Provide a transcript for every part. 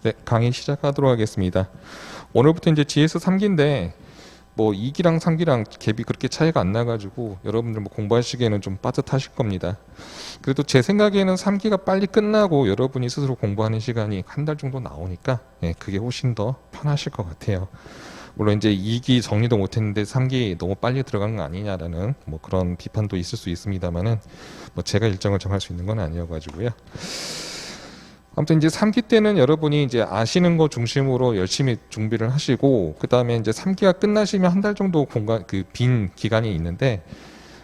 네, 강의 시작하도록 하겠습니다. 오늘부터 이제 GS 3기인데 뭐 2기랑 3기랑 갭이 그렇게 차이가 안 나가지고 여러분들 뭐 공부하시기에는 좀 빠듯하실 겁니다. 그래도 제 생각에는 3기가 빨리 끝나고 여러분이 스스로 공부하는 시간이 한 달 정도 나오니까 그게 훨씬 더 편하실 것 같아요. 물론 이제 2기 정리도 못했는데 3기 너무 빨리 들어간 거 아니냐라는 뭐 그런 비판도 있을 수 있습니다만은 뭐 제가 일정을 정할 수 있는 건 아니어가지고요. 아무튼 이제 3기 때는 여러분이 이제 아시는 거 중심으로 열심히 준비를 하시고, 그 다음에 이제 3기가 끝나시면 한 달 정도 공간, 그 빈 기간이 있는데,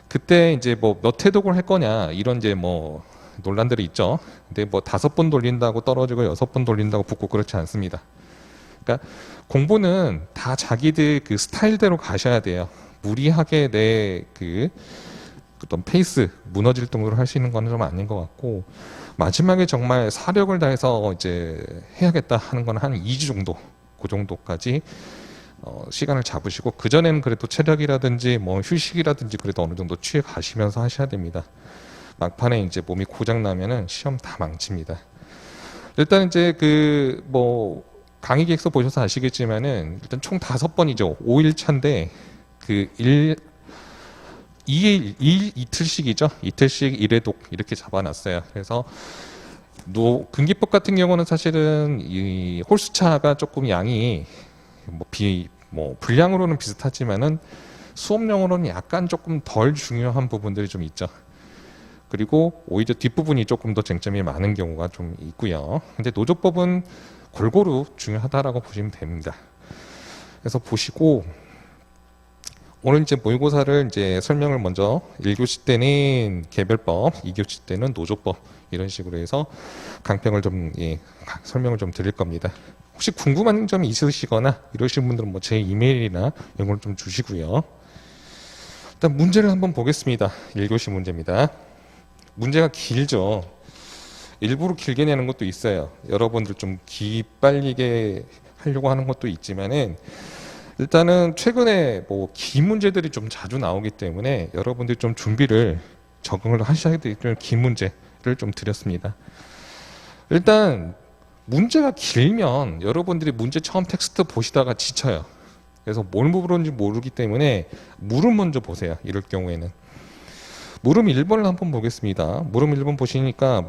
그때 이제 뭐 몇 회독을 할 거냐, 이런 이제 뭐 논란들이 있죠. 근데 뭐 5번 돌린다고 떨어지고 6번 돌린다고 붙고 그렇지 않습니다. 그러니까 공부는 다 자기들 그 스타일대로 가셔야 돼요. 무리하게 내 그 어떤 페이스 무너질 정도로 할 수 있는 건 좀 아닌 것 같고, 마지막에 정말 사력을 다해서 이제 해야겠다 하는 건 한 2주 정도, 그 정도까지 시간을 잡으시고, 그 전에는 그래도 체력이라든지 뭐 휴식이라든지 그래도 어느 정도 취해 가시면서 하셔야 됩니다. 막판에 이제 몸이 고장 나면은 시험 다 망칩니다. 일단 이제 그 뭐 강의 계획서 보셔서 아시겠지만은 일단 총 5번이죠. 5일차인데 그 2일 이틀씩이죠. 이틀씩 1회독 이렇게 잡아놨어요. 그래서 근기법 같은 경우는 사실은 이 홀수차가 조금 양이 뭐 분량으로는 비슷하지만은 수업용으로는 약간 조금 덜 중요한 부분들이 좀 있죠. 그리고 오히려 뒷부분이 조금 더 쟁점이 많은 경우가 좀 있고요. 근데 노조법은 골고루 중요하다라고 보시면 됩니다. 그래서 보시고, 오늘 이제 모의고사를 이제 설명을 먼저 1교시 때는 개별법, 2교시 때는 노조법 이런 식으로 해서 강평을 좀 설명을 좀 드릴 겁니다. 혹시 궁금한 점이 있으시거나 이러신 분들은 뭐 제 이메일이나 이런 걸 좀 주시고요. 일단 문제를 한번 보겠습니다. 1교시 문제입니다. 문제가 길죠. 일부러 길게 내는 것도 있어요. 여러분들 좀 기빨리게 하려고 하는 것도 있지만은 일단은 최근에 뭐 긴 문제들이 좀 자주 나오기 때문에 여러분들이 좀 준비를 적응을 하셔야 되는 긴 문제를 좀 드렸습니다. 일단 문제가 길면 여러분들이 문제 처음 텍스트 보시다가 지쳐요. 그래서 뭘 물었는지 모르기 때문에 물음 먼저 보세요. 이럴 경우에는 물음 1번을 한번 보겠습니다. 물음 1번 보시니까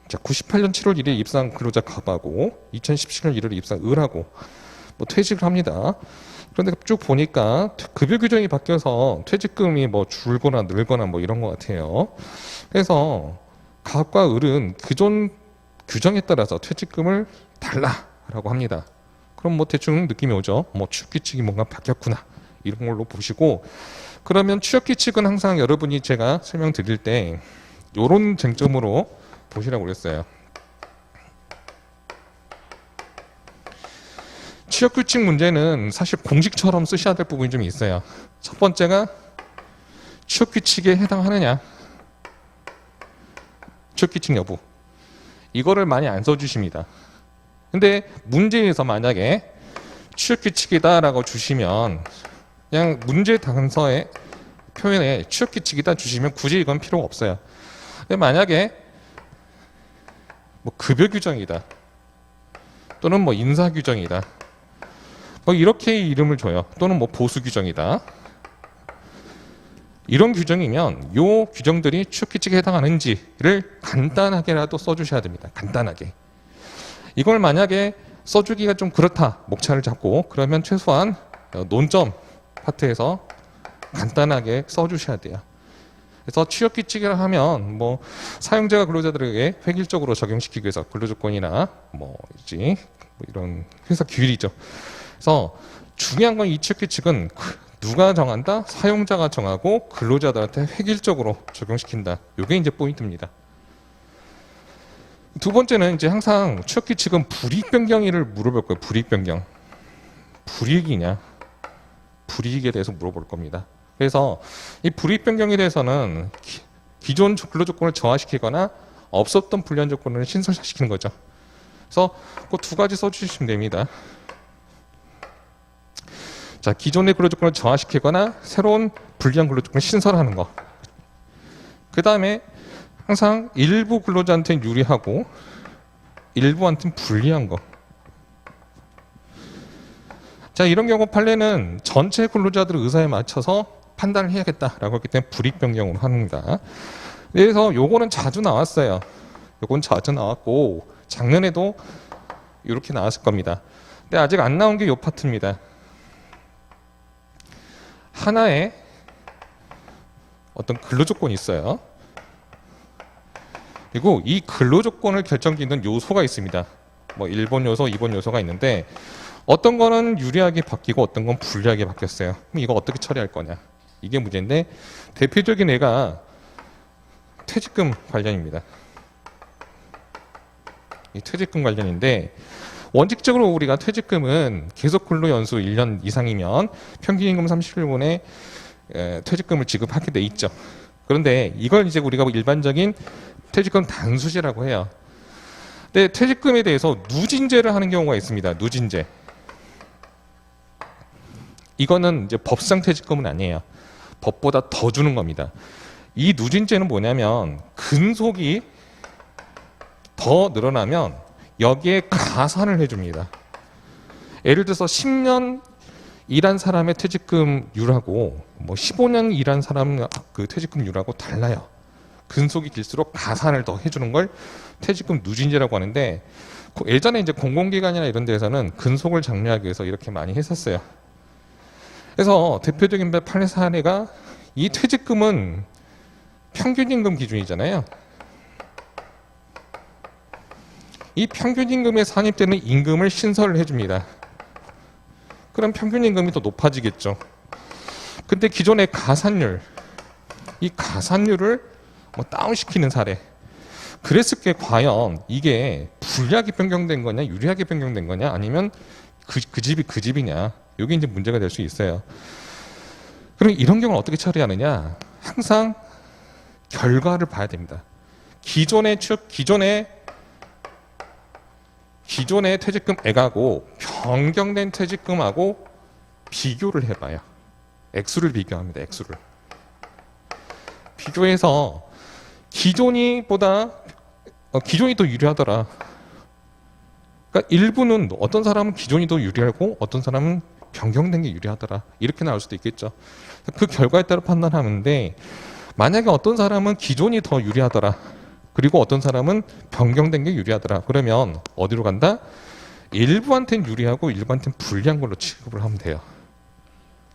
자, 98년 7월 1일 입사한 근로자 갑하고 2017년 1월 입사한 을하고 뭐 퇴직을 합니다. 그런데 쭉 보니까 급여 규정이 바뀌어서 퇴직금이 뭐 줄거나 늘거나 뭐 이런 것 같아요. 그래서 갑과 을은 그전 규정에 따라서 퇴직금을 달라라고 합니다. 그럼 뭐 대충 느낌이 오죠. 뭐 취업규칙이 뭔가 바뀌었구나 이런 걸로 보시고, 그러면 취업규칙은 항상 여러분이 제가 설명드릴 때 이런 쟁점으로 보시라고 그랬어요. 취업규칙 문제는 사실 공식처럼 쓰셔야 될 부분이 좀 있어요. 첫 번째가 취업규칙에 해당하느냐, 취업규칙 여부, 이거를 많이 안 써주십니다. 근데 문제에서 만약에 취업규칙이다 라고 주시면 그냥 문제 단서에 표현에 취업규칙이다 주시면 굳이 이건 필요가 없어요. 근데 만약에 뭐 급여 규정이다 또는 뭐 인사 규정이다 뭐 이렇게 이름을 줘요. 또는 뭐 보수 규정이다. 이런 규정이면 요 규정들이 취업규칙에 해당하는지를 간단하게라도 써주셔야 됩니다. 간단하게. 이걸 만약에 써주기가 좀 그렇다, 목차를 잡고, 그러면 최소한 논점 파트에서 간단하게 써주셔야 돼요. 그래서 취업규칙이라 하면 뭐 사용자가 근로자들에게 획일적으로 적용시키기 위해서 근로조건이나 뭐 이런 회사 규율이죠. 그래서 중요한 건 이 취업규칙은 누가 정한다? 사용자가 정하고 근로자들한테 획일적으로 적용시킨다. 이게 이제 포인트입니다. 두 번째는 이제 항상 취업규칙은 불이익 변경일을 물어볼 거예요. 불이익 변경. 불이익이냐? 불이익에 대해서 물어볼 겁니다. 그래서 이 불이익 변경에 대해서는 기존 근로조건을 저하시키거나 없었던 불리한 조건을 신설시키는 거죠. 그래서 그 두 가지 써주시면 됩니다. 자, 기존의 근로조건을 저하시키거나 새로운 불리한 근로조건을 신설하는 거. 그 다음에 항상 일부 근로자한테는 유리하고 일부한테는 불리한 거. 자, 이런 경우 판례는 전체 근로자들 의사에 맞춰서 판단을 해야겠다라고 했기 때문에 불이익 변경으로 합니다. 그래서 요거는 자주 나왔어요. 요건 자주 나왔고 작년에도 이렇게 나왔을 겁니다. 근데 아직 안 나온 게 요 파트입니다. 하나의 어떤 근로 조건이 있어요. 그리고 이 근로 조건을 결정짓는 요소가 있습니다. 뭐 1번 요소, 2번 요소가 있는데 어떤 거는 유리하게 바뀌고 어떤 건 불리하게 바뀌었어요. 그럼 이거 어떻게 처리할 거냐? 이게 문제인데 대표적인 예가 퇴직금 관련입니다. 이 퇴직금 관련인데 원칙적으로 우리가 퇴직금은 계속 근로 연수 1년 이상이면 평균 임금 30일분의 퇴직금을 지급하게 돼 있죠. 그런데 이걸 이제 우리가 일반적인 퇴직금 단수제라고 해요. 근데 퇴직금에 대해서 누진제를 하는 경우가 있습니다. 누진제. 이거는 이제 법상 퇴직금은 아니에요. 법보다 더 주는 겁니다. 이 누진제는 뭐냐면 근속이 더 늘어나면 여기에 가산을 해줍니다. 예를 들어서 10년 일한 사람의 퇴직금률하고 뭐 15년 일한 사람 그 퇴직금률하고 달라요. 근속이 길수록 가산을 더 해주는 걸 퇴직금 누진제라고 하는데 예전에 이제 공공기관이나 이런 데에서는 근속을 장려하기 위해서 이렇게 많이 했었어요. 그래서 대표적인 판례 사례가 이 퇴직금은 평균임금 기준이잖아요. 이 평균임금에 산입되는 임금을 신설을 해줍니다. 그럼 평균임금이 더 높아지겠죠. 근데 기존의 가산율, 이 가산율을 뭐 다운시키는 사례. 그랬을 게 과연 이게 불리하게 변경된 거냐, 유리하게 변경된 거냐, 아니면 그 집이 그 집이냐. 이게 이제 문제가 될 수 있어요. 그럼 이런 경우는 어떻게 처리하느냐? 항상 결과를 봐야 됩니다. 기존의 퇴직금액하고 변경된 퇴직금하고 비교를 해봐요. 액수를 비교합니다. 액수를. 비교해서 기존이 더 유리하더라. 그러니까 일부는 어떤 사람은 기존이 더 유리하고 어떤 사람은 변경된 게 유리하더라. 이렇게 나올 수도 있겠죠. 그 결과에 따라 판단하는데 만약에 어떤 사람은 기존이 더 유리하더라. 그리고 어떤 사람은 변경된 게 유리하더라. 그러면 어디로 간다? 일부한테는 유리하고 일부한테는 불리한 걸로 취급을 하면 돼요.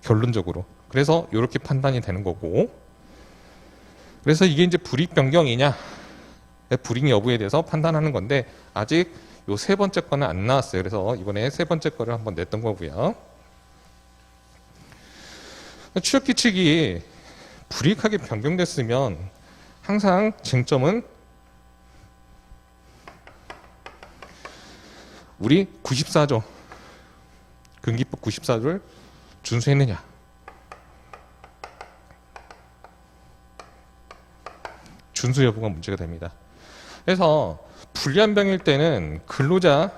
결론적으로. 그래서 이렇게 판단이 되는 거고. 그래서 이게 이제 불이익 변경이냐, 불이익 여부에 대해서 판단하는 건데 아직 요 세 번째 거는 안 나왔어요. 그래서 이번에 세 번째 거를 한번 냈던 거고요. 취업규칙이 불이익하게 변경됐으면 항상 쟁점은 우리 94조 근기법 94조를 준수했느냐, 준수 여부가 문제가 됩니다. 그래서 불리한 병일 때는 근로자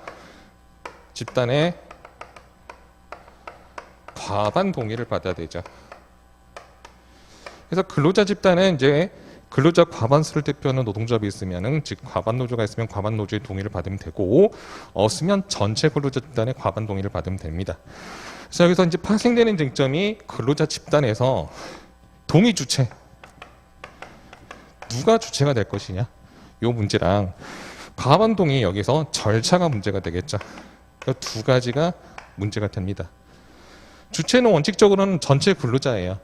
집단의 과반 동의를 받아야 되죠. 그래서 근로자 집단은 이제 근로자 과반수를 대표하는 노동조합이 있으면은, 즉 과반 노조가 있으면 과반 노조의 동의를 받으면 되고, 없으면 전체 근로자 집단의 과반 동의를 받으면 됩니다. 그래서 여기서 이제 파생되는 쟁점이 근로자 집단에서 동의 주체, 누가 주체가 될 것이냐, 요 문제랑 과반 동의, 여기서 절차가 문제가 되겠죠. 그러니까 두 가지가 문제가 됩니다. 주체는 원칙적으로는 전체 근로자예요.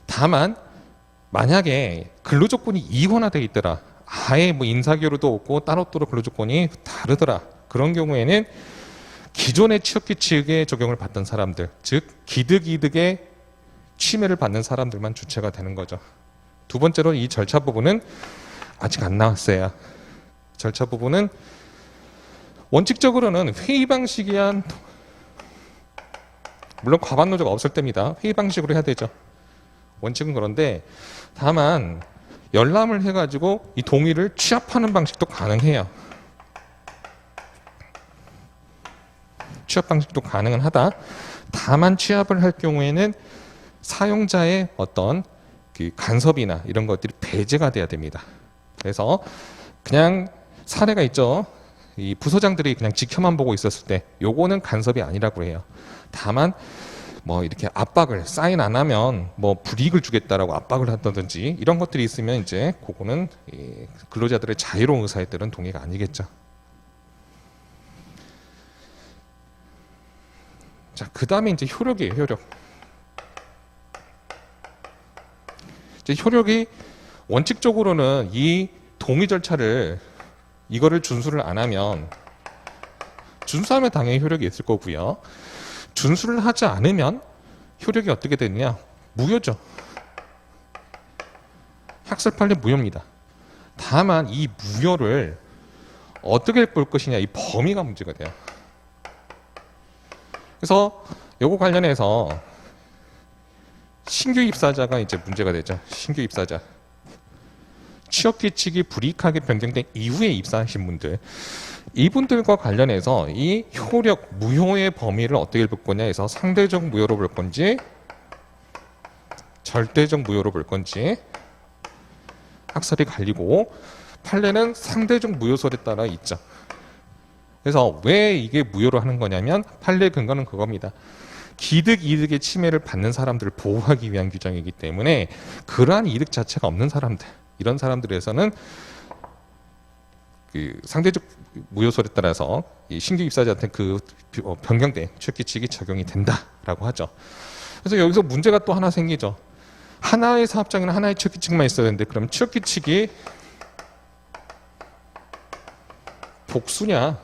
다만 만약에 근로조건이 이원화되어 있더라, 아예 뭐 인사교류도 없고 따로따로 근로조건이 다르더라, 그런 경우에는 기존의 취업규칙에 적용을 받던 사람들, 즉 기득이득의 침해를 받는 사람들만 주체가 되는 거죠. 두 번째로 이 절차 부분은 아직 안 나왔어요. 절차 부분은 원칙적으로는 회의 방식이야, 물론 과반 노조가 없을 때입니다. 회의 방식으로 해야 되죠. 원칙은 그런데 다만 열람을 해가지고 이 동의를 취합하는 방식도 가능해요. 취합 방식도 가능은 하다. 다만 취합을 할 경우에는 사용자의 어떤 그 간섭이나 이런 것들이 배제가 돼야 됩니다. 그래서 그냥 사례가 있죠. 이 부서장들이 그냥 지켜만 보고 있었을 때 요거는 간섭이 아니라고 해요. 다만 뭐 이렇게 압박을 사인 안 하면 뭐 불이익을 주겠다라고 압박을 한다든지 이런 것들이 있으면 이제 그거는 이 근로자들의 자유로운 의사에 따른 동의가 아니겠죠. 자, 그 다음에 이제 효력이에요, 효력. 이제 효력이 원칙적으로는 이 동의 절차를 이거를 준수를 안 하면 준수하면 당연히 효력이 있을 거고요. 준수를 하지 않으면 효력이 어떻게 되느냐? 무효죠. 학술 판례 무효입니다. 다만 이 무효를 어떻게 볼 것이냐, 이 범위가 문제가 돼요. 그래서 요거 관련해서 신규 입사자가 이제 문제가 되죠. 신규 입사자. 취업 규칙이 불이익하게 변경된 이후에 입사하신 분들, 이분들과 관련해서 이 효력 무효의 범위를 어떻게 볼 거냐 해서 상대적 무효로 볼 건지 절대적 무효로 볼 건지 학설이 갈리고, 판례는 상대적 무효설에 따라 있죠. 그래서 왜 이게 무효로 하는 거냐면 판례 근거는 그겁니다. 기득 이득의 침해를 받는 사람들을 보호하기 위한 규정이기 때문에 그러한 이득 자체가 없는 사람들, 이런 사람들에서는 그 상대적 무효설에 따라서 이 신규 입사자한테 그 변경된 취업 규칙이 적용이 된다라고 하죠. 그래서 여기서 문제가 또 하나 생기죠. 하나의 사업장에는 하나의 취업 규칙만 있어야 되는데 그럼 취업 규칙이 복수냐,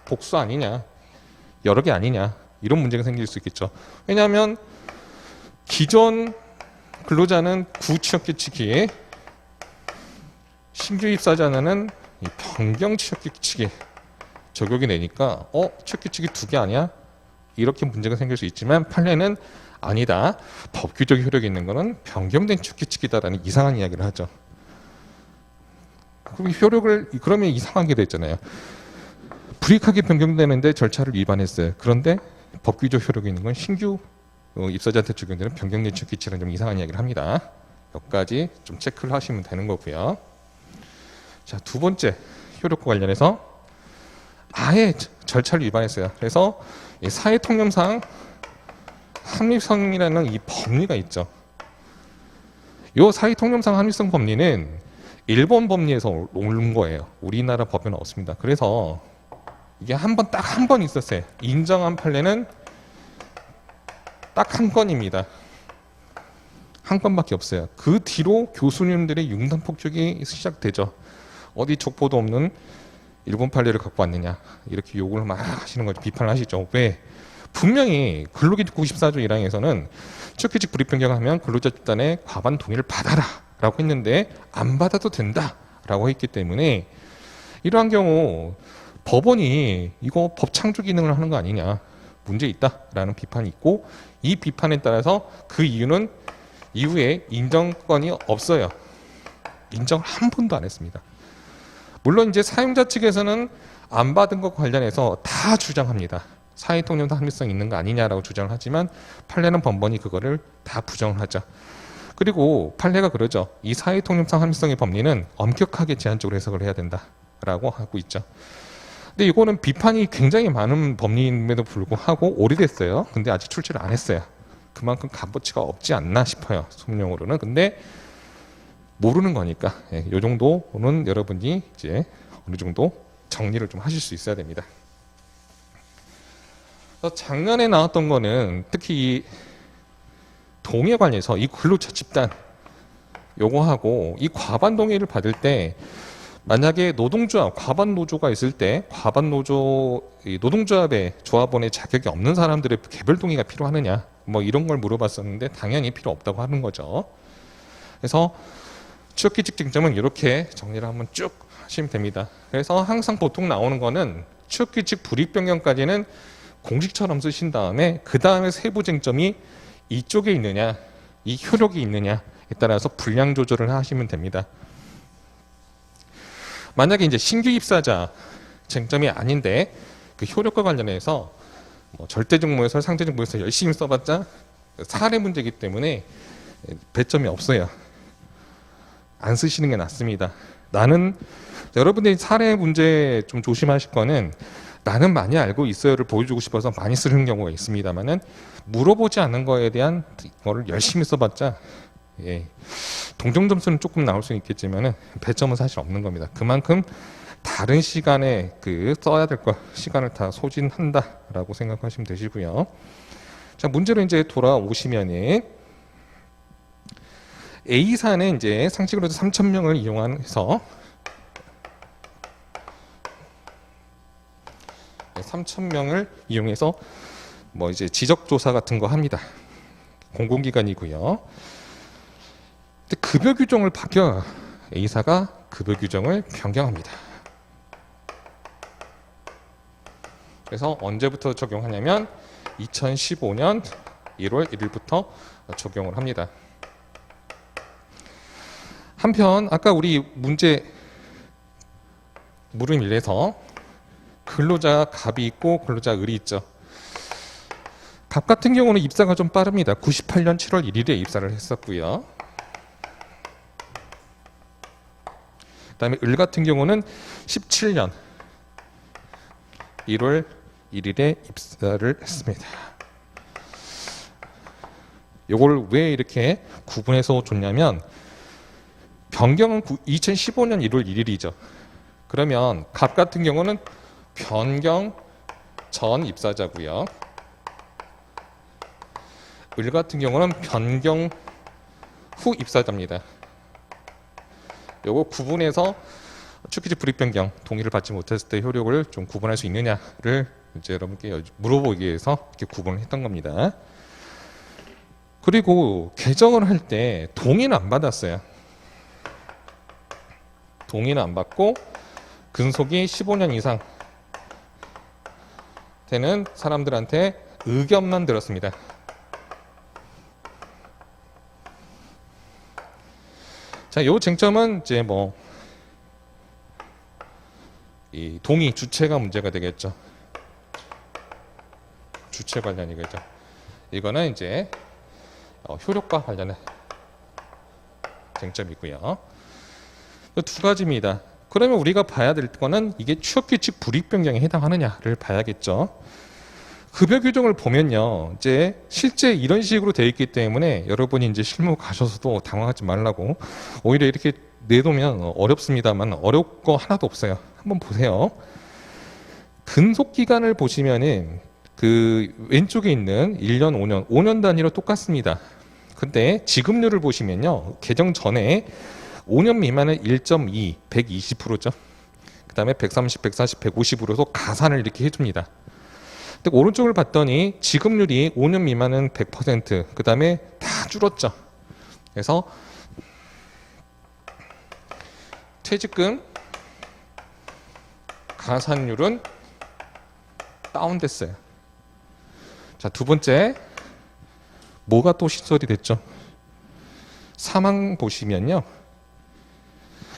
복수 아니냐, 여러 개 아니냐, 이런 문제가 생길 수 있겠죠. 왜냐하면 기존 근로자는 구취업 규칙이, 신규 입사자는 이 변경 취업 규칙에 적용이 되니까 취업 규칙이 두 개 아니야? 이렇게 문제가 생길 수 있지만 판례는 아니다. 법규적 효력이 있는 거는 변경된 취업 규칙이다라는 이상한 이야기를 하죠. 그럼 효력을 그러면 이상한 게 됐잖아요. 불이익하게 변경되는데 절차를 위반했어요. 그런데 법규적 효력이 있는 건 신규 입사자한테 적용되는 변경된 취업 규칙은 좀 이상한 이야기를 합니다. 여기까지 좀 체크를 하시면 되는 거고요. 자, 두 번째 효력과 관련해서 아예 절차를 위반했어요. 그래서 사회 통념상 합리성이라는 이 법리가 있죠. 이 사회 통념상 합리성 법리는 일본 법리에서 온 거예요. 우리나라 법에는 없습니다. 그래서 이게 딱 한 번 있었어요. 인정한 판례는 딱 한 건입니다. 한 건밖에 없어요. 그 뒤로 교수님들의 융단 폭격이 시작되죠. 어디 족보도 없는 일본 판례를 갖고 왔느냐, 이렇게 욕을 막 하시는 거죠. 비판을 하시죠. 왜? 분명히 근로기준 94조 1항에서는 취업규칙 불이익 변경하면 근로자 집단의 과반 동의를 받아라 라고 했는데 안 받아도 된다 라고 했기 때문에 이러한 경우 법원이 이거 법 창조 기능을 하는 거 아니냐, 문제 있다라는 비판이 있고, 이 비판에 따라서 그 이유는 이후에 인정권이 없어요. 인정을 한 번도 안 했습니다. 물론 이제 사용자 측에서는 안 받은 것 관련해서 다 주장합니다. 사회통념상 합리성 있는 거 아니냐라고 주장을 하지만 판례는 번번이 그거를 다 부정을 하죠. 그리고 판례가 그러죠. 이 사회통념상 합리성의 법리는 엄격하게 제한적으로 해석을 해야 된다라고 하고 있죠. 근데 이거는 비판이 굉장히 많은 법리임에도 불구하고 오래됐어요. 근데 아직 출시를 안 했어요. 그만큼 값어치가 없지 않나 싶어요. 소문용으로는. 근데 모르는 거니까 이 정도는 여러분이 이제 어느 정도 정리를 좀 하실 수 있어야 됩니다. 작년에 나왔던 거는 특히 이 동의에 관해서 이 근로자 집단 요거하고 이 과반 동의를 받을 때 만약에 노동조합, 과반 노조가 있을 때 과반 노조 노동조합의 조합원의 자격이 없는 사람들의 개별 동의가 필요하느냐, 뭐 이런 걸 물어봤었는데 당연히 필요 없다고 하는 거죠. 그래서 취업규칙 쟁점은 이렇게 정리를 한번 쭉 하시면 됩니다. 그래서 항상 보통 나오는 거는 취업규칙 불이익 변경까지는 공식처럼 쓰신 다음에 그 다음에 세부 쟁점이 이쪽에 있느냐, 이 효력이 있느냐에 따라서 분량 조절을 하시면 됩니다. 만약에 이제 신규 입사자 쟁점이 아닌데 그 효력과 관련해서 뭐 절대적 무효설, 상대적 무효설 열심히 써봤자 사례 문제이기 때문에 배점이 없어요. 안 쓰시는 게 낫습니다. 나는 여러분들이 사례 문제 좀 조심하실 거는 나는 많이 알고 있어요를 보여주고 싶어서 많이 쓰는 경우가 있습니다만은 물어보지 않는 거에 대한 거를 열심히 써봤자 예, 동정 점수는 조금 나올 수 있겠지만은 배점은 사실 없는 겁니다. 그만큼 다른 시간에 그 써야 될 거 시간을 다 소진한다라고 생각하시면 되시고요. 자, 문제로 이제 돌아오시면은 A사는 이제 상식으로 3,000명을 이용해서 3,000명을 이용해서 뭐 이제 지적 조사 같은 거 합니다. 공공기관이고요. 근데 급여 규정을 바뀌어 A사가 급여 규정을 변경합니다. 그래서 언제부터 적용하냐면 2015년 1월 1일부터 적용을 합니다. 한편 아까 우리 문제 물음 1에서 근로자 갑이 있고 근로자 을이 있죠. 갑 같은 경우는 입사가 좀 빠릅니다. 98년 7월 1일에 입사를 했었고요. 그다음에 을 같은 경우는 17년 1월 1일에 입사를 했습니다. 이걸 왜 이렇게 구분해서 줬냐면 변경은 2015년 1월 1일이죠. 그러면 갑 같은 경우는 변경 전 입사자고요. 을 같은 경우는 변경 후 입사자입니다. 요거 구분해서 축기직 불이익 변경 동의를 받지 못했을 때 효력을 좀 구분할 수 있느냐를 이제 여러분께 물어보기 위해서 이렇게 구분을 했던 겁니다. 그리고 개정을 할 때 동의는 안 받았어요. 동의는 안 받고 근속이 15년 이상 되는 사람들한테 의견만 들었습니다. 자, 요 쟁점은 이제 뭐 이 동의 주체가 문제가 되겠죠. 주체 관련이겠죠. 이거는 이제 효력과 관련된 쟁점이고요. 두 가지입니다. 그러면 우리가 봐야 될 거는 이게 취업규칙 불이익 변경에 해당하느냐를 봐야겠죠. 급여 규정을 보면요, 이제 실제 이런 식으로 되어 있기 때문에 여러분이 이제 실무 가셔서도 당황하지 말라고 오히려 이렇게 내놓으면 어렵습니다만 어려울 거 하나도 없어요. 한번 보세요. 근속 기간을 보시면은 그 왼쪽에 있는 1년, 5년 단위로 똑같습니다. 근데 지급률을 보시면요, 개정 전에 5년 미만은 1.2, 120%죠. 그 다음에 130, 140, 150으로서 가산을 이렇게 해줍니다. 근데 오른쪽을 봤더니 지급률이 5년 미만은 100%, 그 다음에 다 줄었죠. 그래서 퇴직금 가산율은 다운됐어요. 자, 두 번째, 뭐가 또 시설이 됐죠? 사망 보시면요,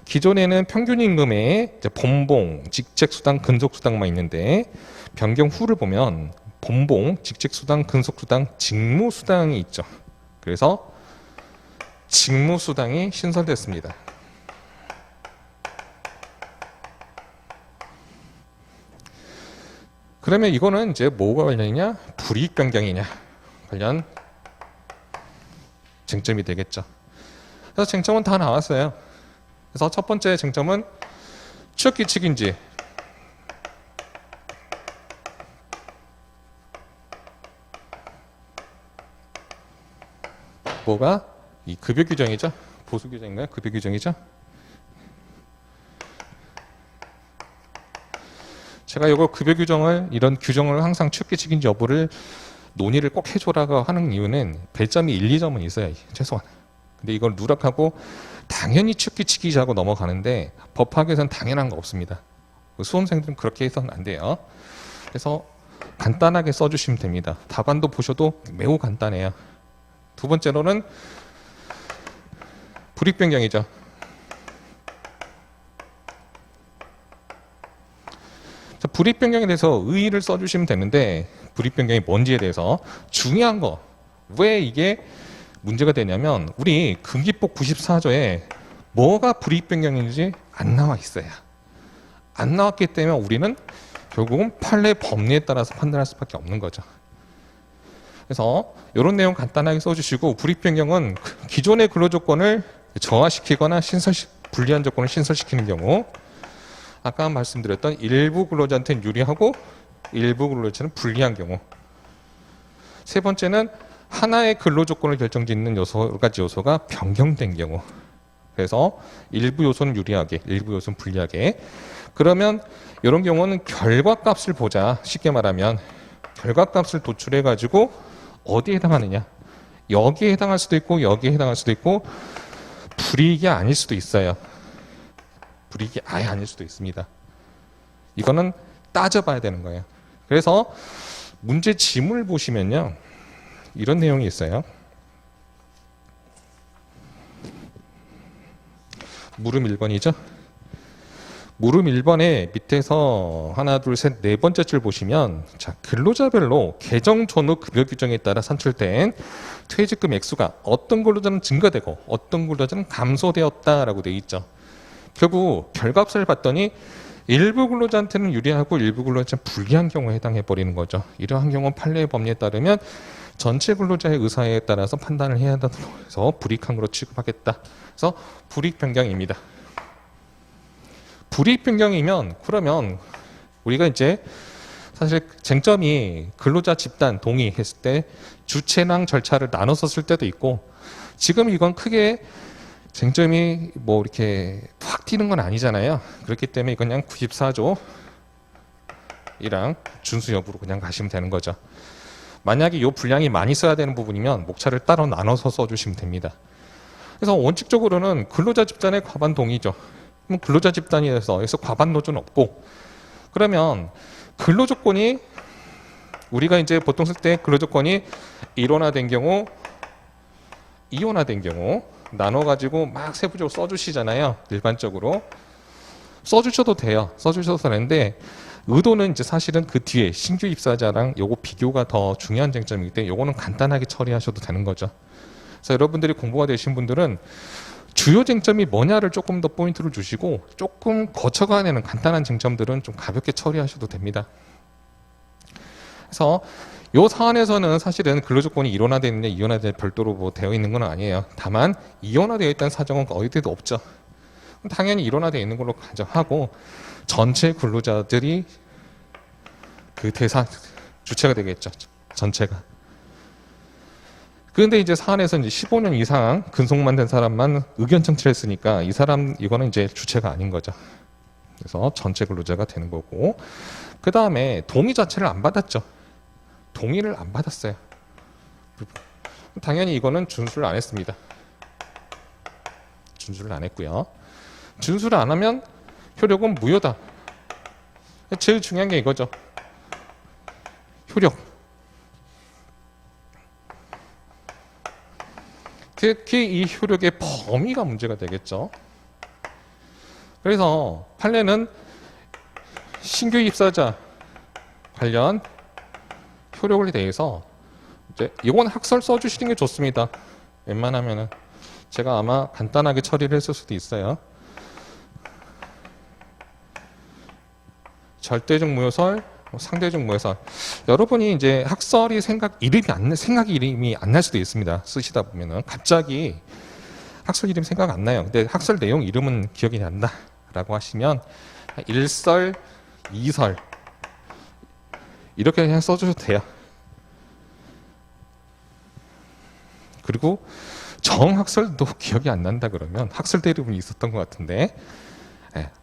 기존에는 평균 임금에 본봉, 직책수당, 근속수당만 있는데 변경 후를 보면 본봉, 직책수당, 근속수당, 직무수당이 있죠. 그래서 직무수당이 신설됐습니다. 그러면 이거는 이제 뭐가 관련이냐? 불이익 변경이냐? 관련 쟁점이 되겠죠. 그래서 쟁점은 다 나왔어요. 그래서 첫 번째 쟁점은 취업규칙인지 뭐가 이 급여 규정이죠. 보수 규정인가요? 급여 규정이죠. 제가 이거 급여 규정을 이런 규정을 항상 취업규칙인지 여부를 논의를 꼭 해줘라고 하는 이유는 배점이 1, 2점은 있어요. 최소한. 근데 이걸 누락하고 당연히 취업규칙이지 하고 넘어가는데 법학에서는 당연한 거 없습니다. 수험생들은 그렇게 해서는 안 돼요. 그래서 간단하게 써주시면 됩니다. 답안도 보셔도 매우 간단해요. 두 번째로는 불이익 변경이죠. 불이익 변경에 대해서 의의를 써주시면 되는데 불이익 변경이 뭔지에 대해서 중요한 거, 왜 이게 문제가 되냐면 우리 금기법 94조에 뭐가 불이익 변경인지 안 나와 있어요. 안 나왔기 때문에 우리는 결국은 판례 법리에 따라서 판단할 수밖에 없는 거죠. 그래서 이런 내용 간단하게 써주시고, 불이익 변경은 기존의 근로조건을 저하시키거나 불리한 조건을 신설시키는 경우, 아까 말씀드렸던 일부 근로자한테는 유리하고 일부 근로자한테는 불리한 경우, 세 번째는 하나의 근로조건을 결정짓는 여러 가지 요소가 변경된 경우, 그래서 일부 요소는 유리하게, 일부 요소는 불리하게. 그러면 이런 경우는 결과값을 보자. 쉽게 말하면 결과값을 도출해 가지고 어디에 해당하느냐, 여기에 해당할 수도 있고 여기에 해당할 수도 있고, 불이익이 아닐 수도 있어요. 불이익이 아예 아닐 수도 있습니다. 이거는 따져봐야 되는 거예요. 그래서 문제 지문을 보시면요, 이런 내용이 있어요. 물음 1번이죠. 물음 1번에 밑에서 하나, 둘, 셋, 네 번째 줄 보시면, 자, 근로자별로 개정 전후 급여 규정에 따라 산출된 퇴직금 액수가 어떤 근로자는 증가되고 어떤 근로자는 감소되었다라고 되어 있죠. 결국 결과값을 봤더니 일부 근로자한테는 유리하고 일부 근로자한테는 불리한 경우에 해당해 버리는 거죠. 이러한 경우는 판례의 법리에 따르면 전체 근로자의 의사에 따라서 판단을 해야 한다고 해서 불이익한 것으로 취급하겠다. 그래서 불이익 변경입니다. 불이익 변경이면, 그러면 우리가 이제 사실 쟁점이 근로자 집단 동의했을 때 주체랑 절차를 나눠서 쓸 때도 있고, 지금 이건 크게 쟁점이 뭐 이렇게 확 튀는 건 아니잖아요. 그렇기 때문에 이건 그냥 94조 이랑 준수 여부로 그냥 가시면 되는 거죠. 만약에 이 분량이 많이 써야 되는 부분이면 목차를 따로 나눠서 써주시면 됩니다. 그래서 원칙적으로는 근로자 집단의 과반 동의죠. 그럼 근로자 집단에서 여기서 과반 노조는 없고, 그러면 근로조건이, 우리가 이제 보통 쓸 때 근로조건이 일원화된 경우, 이원화된 경우 나눠가지고 막 세부적으로 써주시잖아요. 일반적으로 써주셔도 돼요. 써주셔도 되는데, 의도는 이제 사실은 그 뒤에 신규 입사자랑 요거 비교가 더 중요한 쟁점이기 때문에 요거는 간단하게 처리하셔도 되는 거죠. 그래서 여러분들이 공부가 되신 분들은 주요 쟁점이 뭐냐를 조금 더 포인트를 주시고, 조금 거쳐가야 되는 간단한 쟁점들은 좀 가볍게 처리하셔도 됩니다. 그래서 이 사안에서는 사실은 근로조건이 일원화되어 있느냐 이원화되어 별도로 뭐 되어 있는 건 아니에요. 다만 이원화되어 있다는 사정은 어디에도 없죠. 당연히 일원화되어 있는 걸로 가정하고, 전체 근로자들이 그 대상 주체가 되겠죠. 전체가. 그런데 이제 사안에서 이제 15년 이상 근속만 된 사람만 의견 청취를 했으니까 이 사람, 이거는 이제 주체가 아닌 거죠. 그래서 전체 근로자가 되는 거고, 그 다음에 동의 자체를 안 받았죠. 동의를 안 받았어요. 당연히 이거는 준수를 안 했습니다. 준수를 안 했고요. 준수를 안 하면 효력은 무효다. 제일 중요한 게 이거죠. 효력. 특히 이 효력의 범위가 문제가 되겠죠. 그래서 판례는 신규 입사자 관련 효력에 대해서 이제 이건 학설 써주시는 게 좋습니다. 웬만하면은 제가 아마 간단하게 처리를 했을 수도 있어요. 절대적 무효설, 상대적 무효설. 여러분이 이제 학설이 생각이 이름이 안 날 수도 있습니다. 쓰시다 보면은 갑자기 학설 이름 생각 안 나요. 근데 학설 내용 이름은 기억이 난다라고 하시면 1설, 2설 이렇게 그냥 써주셔도 돼요. 그리고 정학설도 기억이 안 난다 그러면 학설 대리분이 있었던 것 같은데,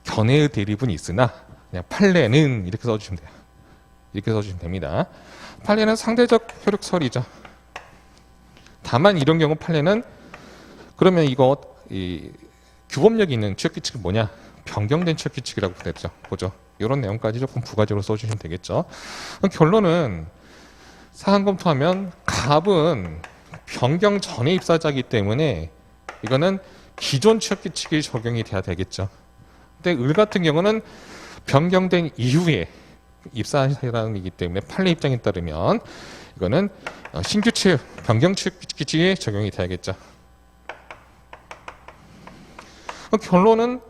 견해의 대리분이 있으나 그냥 판례는 이렇게 써주시면 돼요. 이렇게 써주시면 됩니다. 판례는 상대적 효력설이죠. 다만 이런 경우 판례는, 그러면 이거 규범력이 있는 취업규칙이 뭐냐? 변경된 취업규칙이라고 보죠. 이런 내용까지 조금 부가적으로 써주시면 되겠죠. 결론은 사안 검토하면 갑은 변경 전에 입사자이기 때문에 이거는 기존 취업규칙이 적용이 돼야 되겠죠. 근데 을 같은 경우는 변경된 이후에 입사한 사람이기 때문에 판례 입장에 따르면 이거는 신규 취업, 변경 취업규칙이 적용이 돼야겠죠. 결론은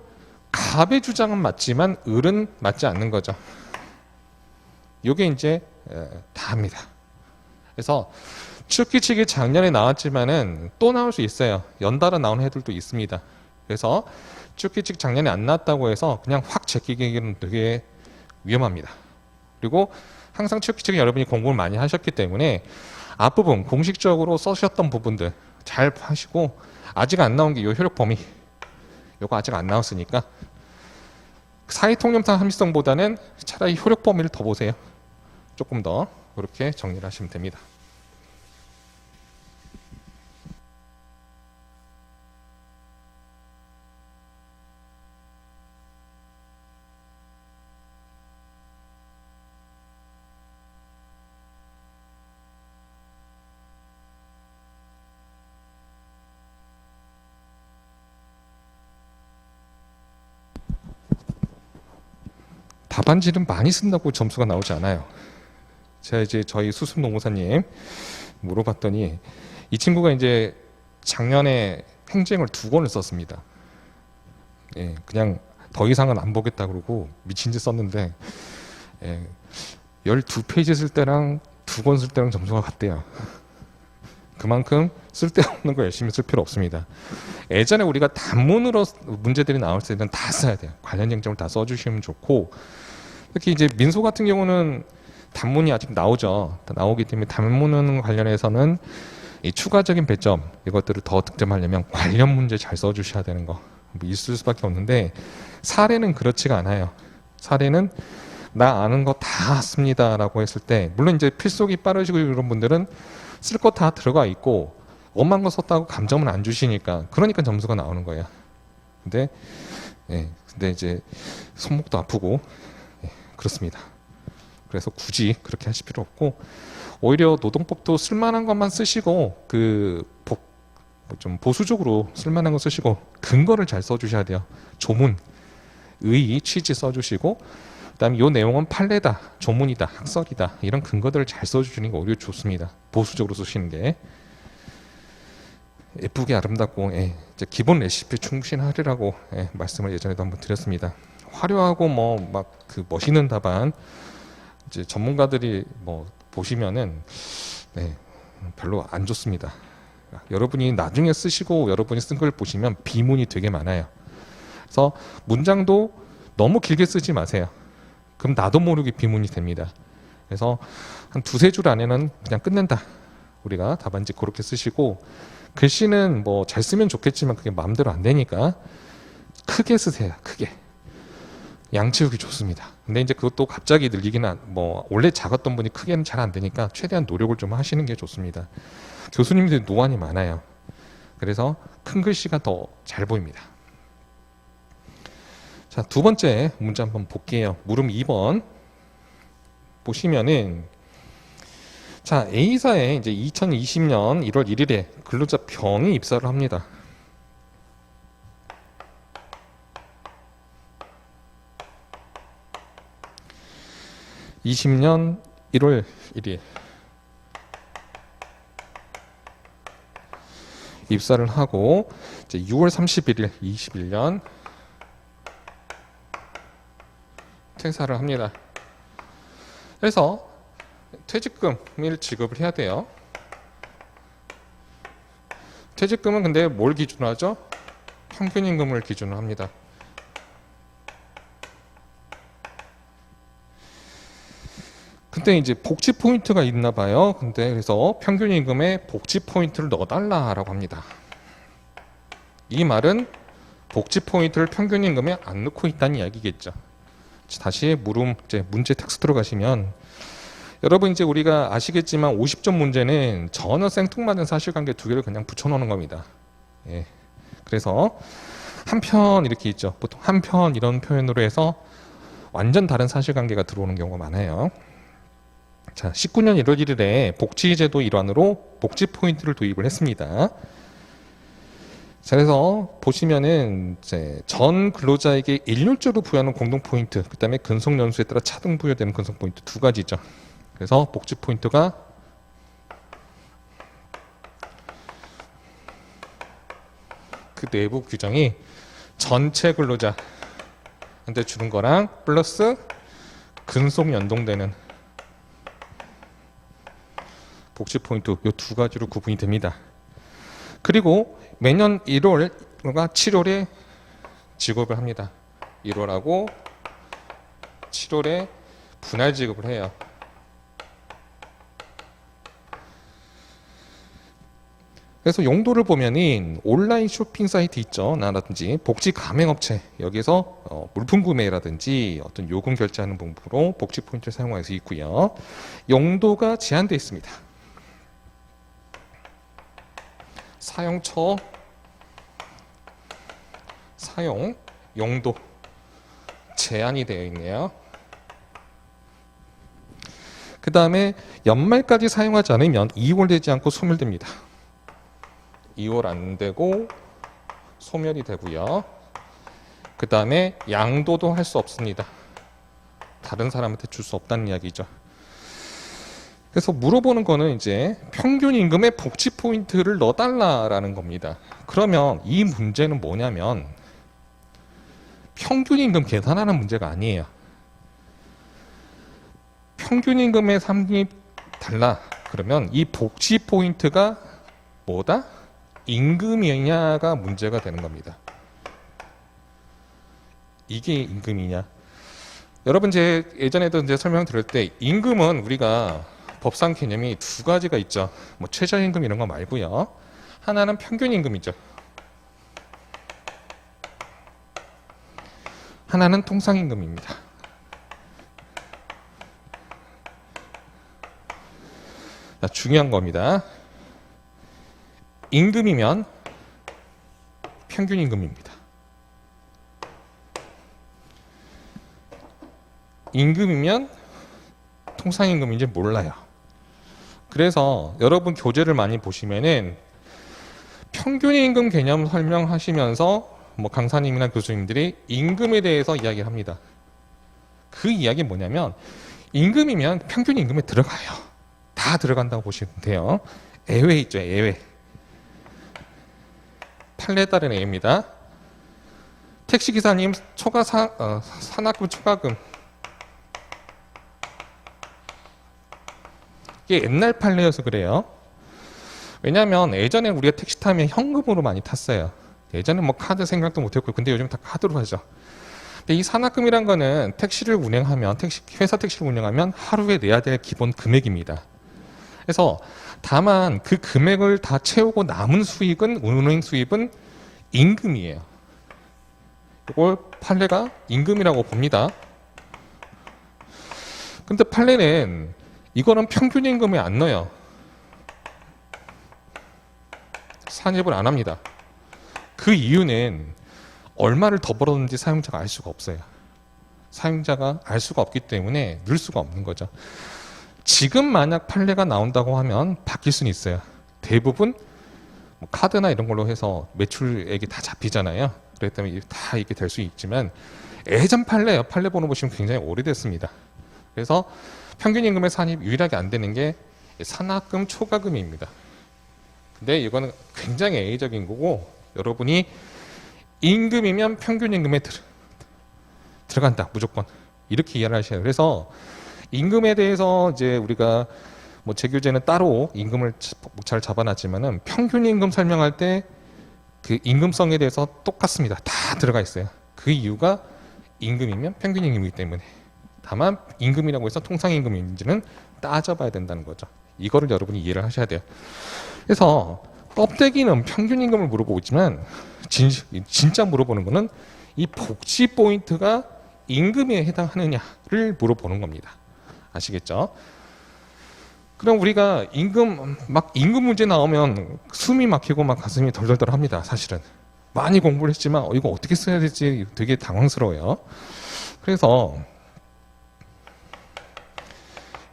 갑의 주장은 맞지만 을은 맞지 않는 거죠. 요게 이제 다합니다. 그래서 축기칙이 작년에 나왔지만은 또 나올 수 있어요. 연달아 나오는 해들도 있습니다. 그래서 축기칙 작년에 안 나왔다고 해서 그냥 확 제끼기는 되게 위험합니다. 그리고 항상 축기칙은 여러분이 공부를 많이 하셨기 때문에 앞부분 공식적으로 써주셨던 부분들 잘 하시고, 아직 안 나온 게 요 효력 범위, 요거 아직 안 나왔으니까 사회통념상 합리성보다는 차라리 효력 범위를 더 보세요. 조금 더 그렇게 정리를 하시면 됩니다. 답안지는 많이 쓴다고 점수가 나오지 않아요. 제가 이제 저희 수습노무사님 물어봤더니 이 친구가 이제 작년에 행쟁을 2권을 썼습니다. 예, 그냥 더 이상은 안 보겠다 그러고 미친 듯 썼는데, 12페이지 쓸 때랑 2권 쓸 때랑 점수가 같대요. 그만큼 쓸데없는 거 열심히 쓸 필요 없습니다. 예전에 우리가 단문으로 문제들이 나올 때는 다 써야 돼요. 관련 쟁점을 다 써주시면 좋고, 특히 이제 민소 같은 경우는 단문이 아직 나오죠. 나오기 때문에 단문 관련해서는 이 추가적인 배점, 이것들을 더 득점하려면 관련 문제 잘 써주셔야 되는 거 있을 수밖에 없는데, 사례는 그렇지가 않아요. 사례는 나 아는 거 다 씁니다 라고 했을 때, 물론 이제 필속이 빠르시고 이런 분들은 쓸 거 다 들어가 있고 엄한 거 썼다고 감점은 안 주시니까, 그러니까 점수가 나오는 거예요. 근데 이제 손목도 아프고 그렇습니다. 그래서 굳이 그렇게 하실 필요 없고, 오히려 노동법도 쓸만한 것만 쓰시고 좀 보수적으로 쓸만한 거 쓰시고 근거를 잘 써주셔야 돼요. 조문, 의, 취지 써주시고, 그다음에 이 내용은 판례다, 조문이다, 학설이다, 이런 근거들을 잘 써주시는 게 오히려 좋습니다. 보수적으로 쓰시는 게 예쁘게 아름답고, 이제 기본 레시피 충실하리라고 말씀을 예전에도 한번 드렸습니다. 화려하고 막 그 멋있는 답안 이제 전문가들이 보시면은 별로 안 좋습니다. 여러분이 나중에 쓰시고 여러분이 쓴 걸 보시면 비문이 되게 많아요. 그래서 문장도 너무 길게 쓰지 마세요. 그럼 나도 모르게 비문이 됩니다. 그래서 한 2-3줄 안에는 그냥 끝낸다. 우리가 답안지 그렇게 쓰시고, 글씨는 잘 쓰면 좋겠지만 그게 마음대로 안 되니까 크게 쓰세요. 크게. 양치우기 좋습니다. 근데 이제 그것도 갑자기 늘리기는 원래 작았던 분이 크게는 잘 안 되니까 최대한 노력을 좀 하시는 게 좋습니다. 교수님들이 노안이 많아요. 그래서 큰 글씨가 더 잘 보입니다. 자, 2번째 문제 한번 볼게요. 물음 2번 보시면은, 자, A사에 이제 2020년 1월 1일에 근로자 병이 입사를 합니다. (20년 1월 1일) 입사를 하고 이제 6월 31일 21년 퇴사를 합니다. 그래서 퇴직금을 지급을 해야 돼요. 퇴직금은 근데 뭘 기준으로 하죠? 평균임금을 기준으로 합니다. 근데 이제 복지 포인트가 있나 봐요. 근데 그래서 평균임금에 복지 포인트를 넣어달라라고 합니다. 이 말은 복지 포인트를 평균임금에 안 넣고 있다는 이야기겠죠. 다시 물음 이제 문제 텍스트로 가시면, 여러분 이제 우리가 아시겠지만 50점 문제는 전혀 생뚱맞은 사실관계 2개를 그냥 붙여놓는 겁니다. 그래서 한편 이렇게 있죠. 보통 한편 이런 표현으로 해서 완전 다른 사실관계가 들어오는 경우가 많아요. 자, 19년 1월 1일에 복지제도 일환으로 복지 포인트를 도입을 했습니다. 자, 그래서 보시면은 이제 전 근로자에게 일률제로 부여하는 공동 포인트, 그다음에 근속 연수에 따라 차등 부여되는 근속 포인트 2가지죠. 그래서 복지 포인트가 그 내부 규정이 전체 근로자 한테 주는 거랑 플러스 근속 연동되는 복지 포인트 이 두 가지로 구분이 됩니다. 그리고 매년 1월과 7월에 지급을 합니다. 1월하고 7월에 분할 지급을 해요. 그래서 용도를 보면은 온라인 쇼핑 사이트 있죠. 나라든지 복지 가맹업체 여기서 물품 구매라든지 어떤 요금 결제하는 방법으로 복지 포인트를 사용할 수 있고요. 용도가 제한되어 있습니다. 사용처, 사용, 용도 제한이 되어 있네요. 그 다음에 연말까지 사용하지 않으면 이월되지 않고 소멸됩니다. 이월 안 되고 소멸이 되고요. 그 다음에 양도도 할 수 없습니다. 다른 사람한테 줄 수 없다는 이야기죠. 그래서 물어보는 거는 이제 평균 임금에 복지 포인트를 넣어달라라는 겁니다. 그러면 이 문제는 뭐냐면 평균 임금 계산하는 문제가 아니에요. 평균 임금의 산입 달라. 그러면 이 복지 포인트가 뭐다? 임금이냐가 문제가 되는 겁니다. 이게 임금이냐? 여러분 제 예전에도 이제 설명 들을 때 임금은 우리가 법상 개념이 두 가지가 있죠. 뭐 최저임금 이런 거 말고요. 하나는 평균 임금이죠. 하나는 통상임금입니다. 자, 중요한 겁니다. 임금이면 평균 임금입니다. 임금이면 통상임금인지 몰라요. 그래서 여러분 교재를 많이 보시면은 평균 임금 개념 설명하시면서 뭐 강사님이나 교수님들이 임금에 대해서 이야기를 합니다. 그 이야기는 뭐냐면 임금이면 평균 임금에 들어가요. 다 들어간다고 보시면 돼요. 예외 있죠, 예외. 판례에 따른 예입니다. 택시기사님 산학금 초과금 이게 옛날 판례여서 그래요. 왜냐하면 예전에 우리가 택시 타면 현금으로 많이 탔어요. 예전에 뭐 카드 생각도 못했고 근데 요즘 다 카드로 하죠. 근데 이 산학금이란 거는 택시를 운행하면 회사 택시를 운행하면 하루에 내야 될 기본 금액입니다. 그래서 다만 그 금액을 다 채우고 남은 수익은 운행 수입은 임금이에요. 이걸 판례가 임금이라고 봅니다. 근데 판례는 이거는 평균 임금에 안 넣어요. 산입을 안 합니다. 그 이유는 얼마를 더 벌었는지 사용자가 알 수가 없어요. 사용자가 알 수가 없기 때문에 넣을 수가 없는 거죠. 지금 만약 판례가 나온다고 하면 바뀔 수는 있어요. 대부분 뭐 카드나 이런 걸로 해서 매출액이 다 잡히잖아요. 그렇기 때문에 다 이게 될 수 있지만 예전 판례요. 판례 번호 보시면 굉장히 오래됐습니다. 그래서 평균 임금의 산입 유일하게 안 되는 게 산학금 초과금입니다. 근데 이거는 굉장히 예외적인 거고 여러분이 임금이면 평균 임금에 들어간다 무조건 이렇게 이해를 하셔야 돼요. 그래서 임금에 대해서 이제 우리가 뭐 제 교재는 따로 임금을 잘 잡아놨지만은 평균 임금 설명할 때 그 임금성에 대해서 똑같습니다. 다 들어가 있어요. 그 이유가 임금이면 평균 임금이기 때문에. 다만 임금이라고 해서 통상 임금인지는 따져봐야 된다는 거죠. 이거를 여러분이 이해를 하셔야 돼요. 그래서 껍데기는 평균 임금을 물어보고 있지만 진짜 물어보는 거는 이 복지 포인트가 임금에 해당하느냐를 물어보는 겁니다. 아시겠죠? 그럼 우리가 임금 문제 나오면 숨이 막히고 막 가슴이 덜덜덜 합니다. 사실은 많이 공부를 했지만 이거 어떻게 써야 될지 되게 당황스러워요. 그래서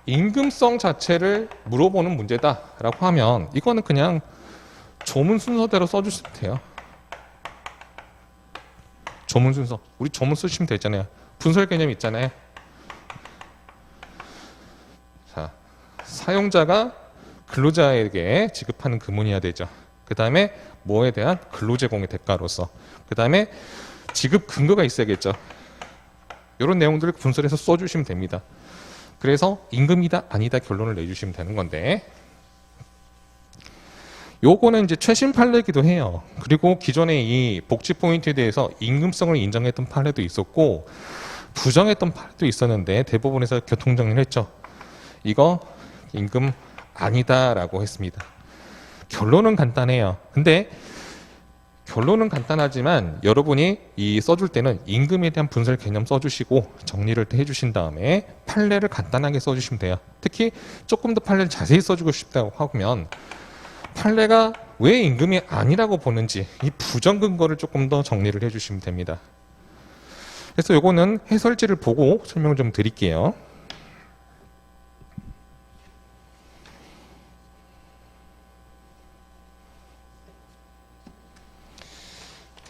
임금성 자체를 물어보는 문제다라고 하면 이거는 그냥 조문 순서대로 써주시면 돼요. 조문 순서. 우리 조문 쓰시면 되잖아요. 분설 개념 있잖아요. 자, 사용자가 근로자에게 지급하는 금원이어야 되죠. 그 다음에 뭐에 대한 근로제공의 대가로서. 그 다음에 지급 근거가 있어야겠죠. 이런 내용들을 분석해서 써주시면 됩니다. 그래서 임금이다 아니다 결론을 내주시면 되는 건데, 요거는 이제 최신 판례이기도 해요. 그리고 기존에 이 복지 포인트에 대해서 임금성을 인정했던 판례도 있었고 부정했던 판례도 있었는데 대부분에서 교통정리를 했죠. 이거 임금 아니다라고 했습니다. 결론은 간단해요. 근데 결론은 간단하지만 여러분이 이 써줄 때는 임금에 대한 분설 개념 써주시고 정리를 해주신 다음에 판례를 간단하게 써주시면 돼요. 특히 조금 더 판례를 자세히 써주고 싶다고 하면 판례가 왜 임금이 아니라고 보는지 이 부정 근거를 조금 더 정리를 해주시면 됩니다. 그래서 요거는 해설지를 보고 설명을 좀 드릴게요.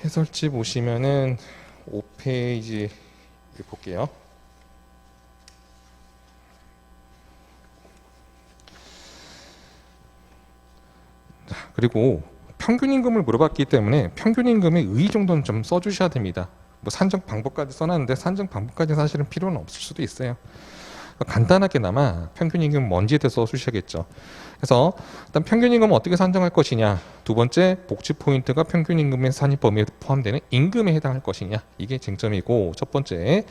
해설지 보시면은 5페이지 볼게요. 그리고 평균임금을 물어봤기 때문에 평균임금의 의 정도는 좀 써주셔야 됩니다. 뭐 산정 방법까지 써놨는데 산정 방법까지 사실은 필요는 없을 수도 있어요. 간단하게나마 평균임금 뭔지에 대해서 써주셔야겠죠. 그래서 일단 평균임금은 어떻게 산정할 것이냐, 두 번째 복지 포인트가 평균임금의 산입 범위에 포함되는 임금에 해당할 것이냐, 이게 쟁점이고, 첫 번째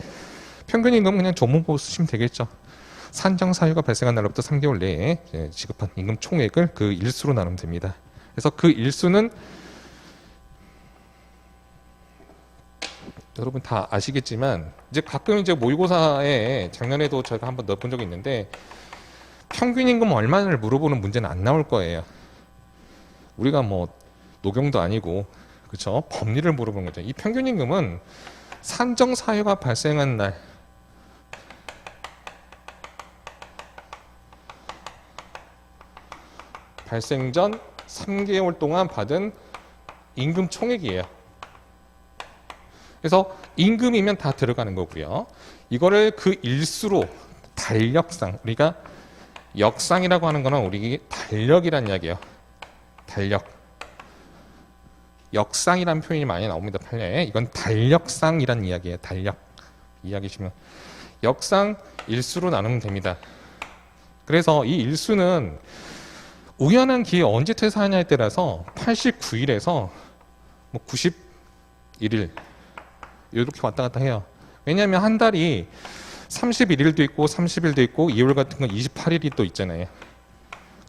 평균임금은 그냥 조문법으로 쓰시면 되겠죠. 산정 사유가 발생한 날로부터 3개월 내에 지급한 임금 총액을 그 일수로 나누면 됩니다. 그래서 그 일수는 여러분 다 아시겠지만 이제 가끔 이제 모의고사에 작년에도 저희가 한번 넣어본 적이 있는데 평균임금 얼마를 물어보는 문제는 안 나올 거예요. 우리가 뭐 노경도 아니고 그렇죠? 법리를 물어보는 거죠. 이 평균임금은 산정 사유가 발생한 날 발생 전 3개월 동안 받은 임금 총액이에요. 그래서 임금이면 다 들어가는 거고요. 이거를 그 일수로 달력상, 우리가 역상이라고 하는 거는 우리 달력이란 이야기예요. 달력. 역상이라는 표현이 많이 나옵니다. 판례에. 이건 달력상이란 이야기예요. 달력. 이야기시면 역상 일수로 나누면 됩니다. 그래서 이 일수는 우연한 기회에 언제 퇴사하냐에 따라서 89일에서 뭐 91일 이렇게 왔다 갔다 해요. 왜냐하면 한 달이 31일도 있고 30일도 있고 2월 같은 건 28일이 또 있잖아요.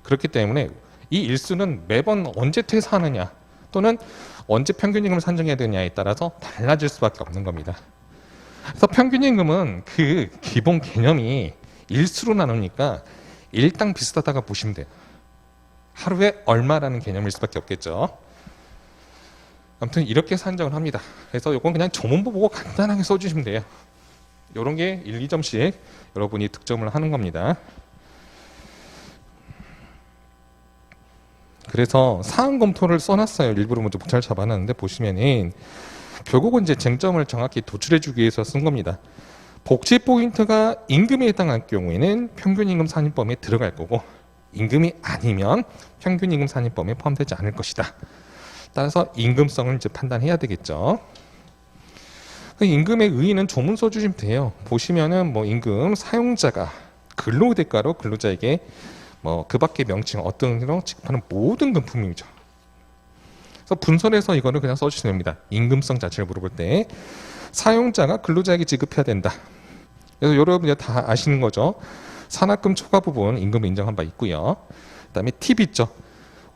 그렇기 때문에 이 일수는 매번 언제 퇴사하느냐 또는 언제 평균임금을 산정해야 되느냐에 따라서 달라질 수밖에 없는 겁니다. 그래서 평균임금은 그 기본 개념이 일수로 나누니까 일당 비슷하다가 보시면 돼요. 하루에 얼마라는 개념일 수밖에 없겠죠. 아무튼 이렇게 산정을 합니다. 그래서 이건 그냥 조문부 보고 간단하게 써주시면 돼요. 이런 게 1, 2점씩 여러분이 득점을 하는 겁니다. 그래서 사안 검토를 써놨어요. 일부러 먼저 잘 잡아놨는데 보시면은 결국은 이제 쟁점을 정확히 도출해주기 위해서 쓴 겁니다. 복지 포인트가 임금에 해당할 경우에는 평균임금 산입 범위에 들어갈 거고 임금이 아니면 평균임금 산입 범위에 포함되지 않을 것이다. 따라서 임금성을 이제 판단해야 되겠죠. 그 임금의 의의는 조문 써주시면 돼요. 보시면은 뭐 임금 사용자가 근로대가로 근로자에게 뭐 그 밖의 명칭 어떤 으로 지급하는 모든 금품이죠. 그래서 분설해서 이거를 그냥 써주시면 됩니다. 임금성 자체를 물어볼 때 사용자가 근로자에게 지급해야 된다. 그래서 여러분 다 아시는 거죠. 산학금 초과 부분 임금 인정한 바 있고요. 그다음에 팁 있죠.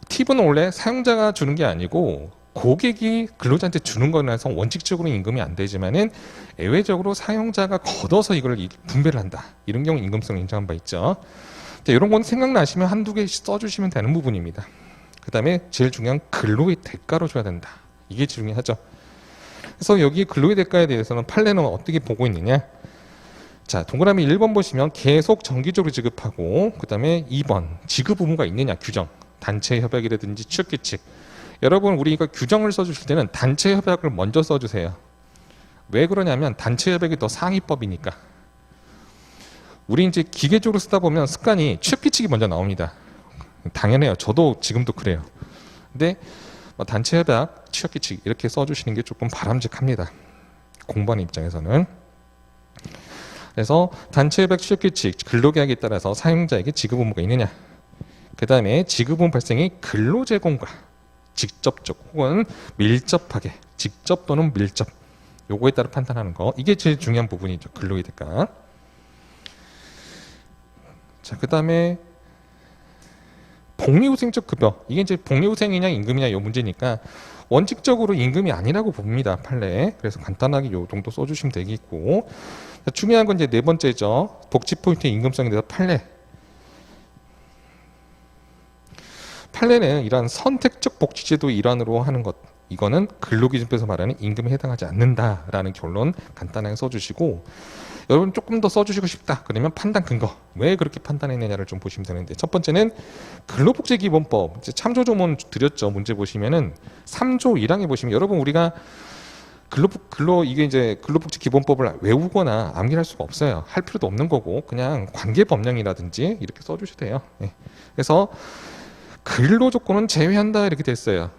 팁은 원래 사용자가 주는 게 아니고 고객이 근로자한테 주는 거라서 원칙적으로 임금이 안 되지만은 예외적으로 사용자가 걷어서 이걸 분배를 한다. 이런 경우 임금성을 인정한 바 있죠. 이런 건 생각나시면 한두 개씩 써주시면 되는 부분입니다. 그 다음에 제일 중요한 근로의 대가로 줘야 된다. 이게 중요하죠. 그래서 여기 근로의 대가에 대해서는 판례는 어떻게 보고 있느냐. 자, 동그라미 1번 보시면 계속 정기적으로 지급하고 그 다음에 2번 지급 의무가 있느냐 규정. 단체 협약이라든지 취업규칙. 여러분 우리가 규정을 써주실 때는 단체 협약을 먼저 써주세요. 왜 그러냐면 단체 협약이 더 상위법이니까. 우리 이제 기계적으로 쓰다 보면 습관이 취업규칙이 먼저 나옵니다. 당연해요. 저도 지금도 그래요. 근데 단체 협약, 취업규칙 이렇게 써주시는 게 조금 바람직합니다. 공부하는 입장에서는. 그래서 단체협약 취업규칙 근로계약에 따라서 사용자에게 지급 의무가 있느냐. 그 다음에 지급 의무 발생이 근로제공과 직접적 혹은 밀접하게 직접 또는 밀접 요거에 따라 판단하는 거. 이게 제일 중요한 부분이죠. 근로의 대가. 자, 그 다음에 복리후생적 급여. 이게 이제 복리후생이냐 임금이냐 요 문제니까 원칙적으로 임금이 아니라고 봅니다. 판례. 그래서 간단하게 요 정도 써주시면 되겠고. 자, 중요한 건 이제 네 번째죠. 복지 포인트 임금성에 대해서 판례. 판례는 이러한 선택적 복지제도의 일환으로 하는 것. 이거는 근로기준법에서 말하는 임금에 해당하지 않는다라는 결론 간단하게 써주시고, 여러분 조금 더 써주시고 싶다 그러면 판단 근거 왜 그렇게 판단했느냐를 좀 보시면 되는데, 첫 번째는 근로복지기본법 이제 참조 조문 드렸죠. 문제 보시면은 3조 1항에 보시면 여러분 우리가 이게 이제 근로복지기본법을 외우거나 암기할 수가 없어요. 할 필요도 없는 거고 그냥 관계법령이라든지 이렇게 써주셔도 돼요. 네. 그래서 근로조건은 제외한다 이렇게 됐어요.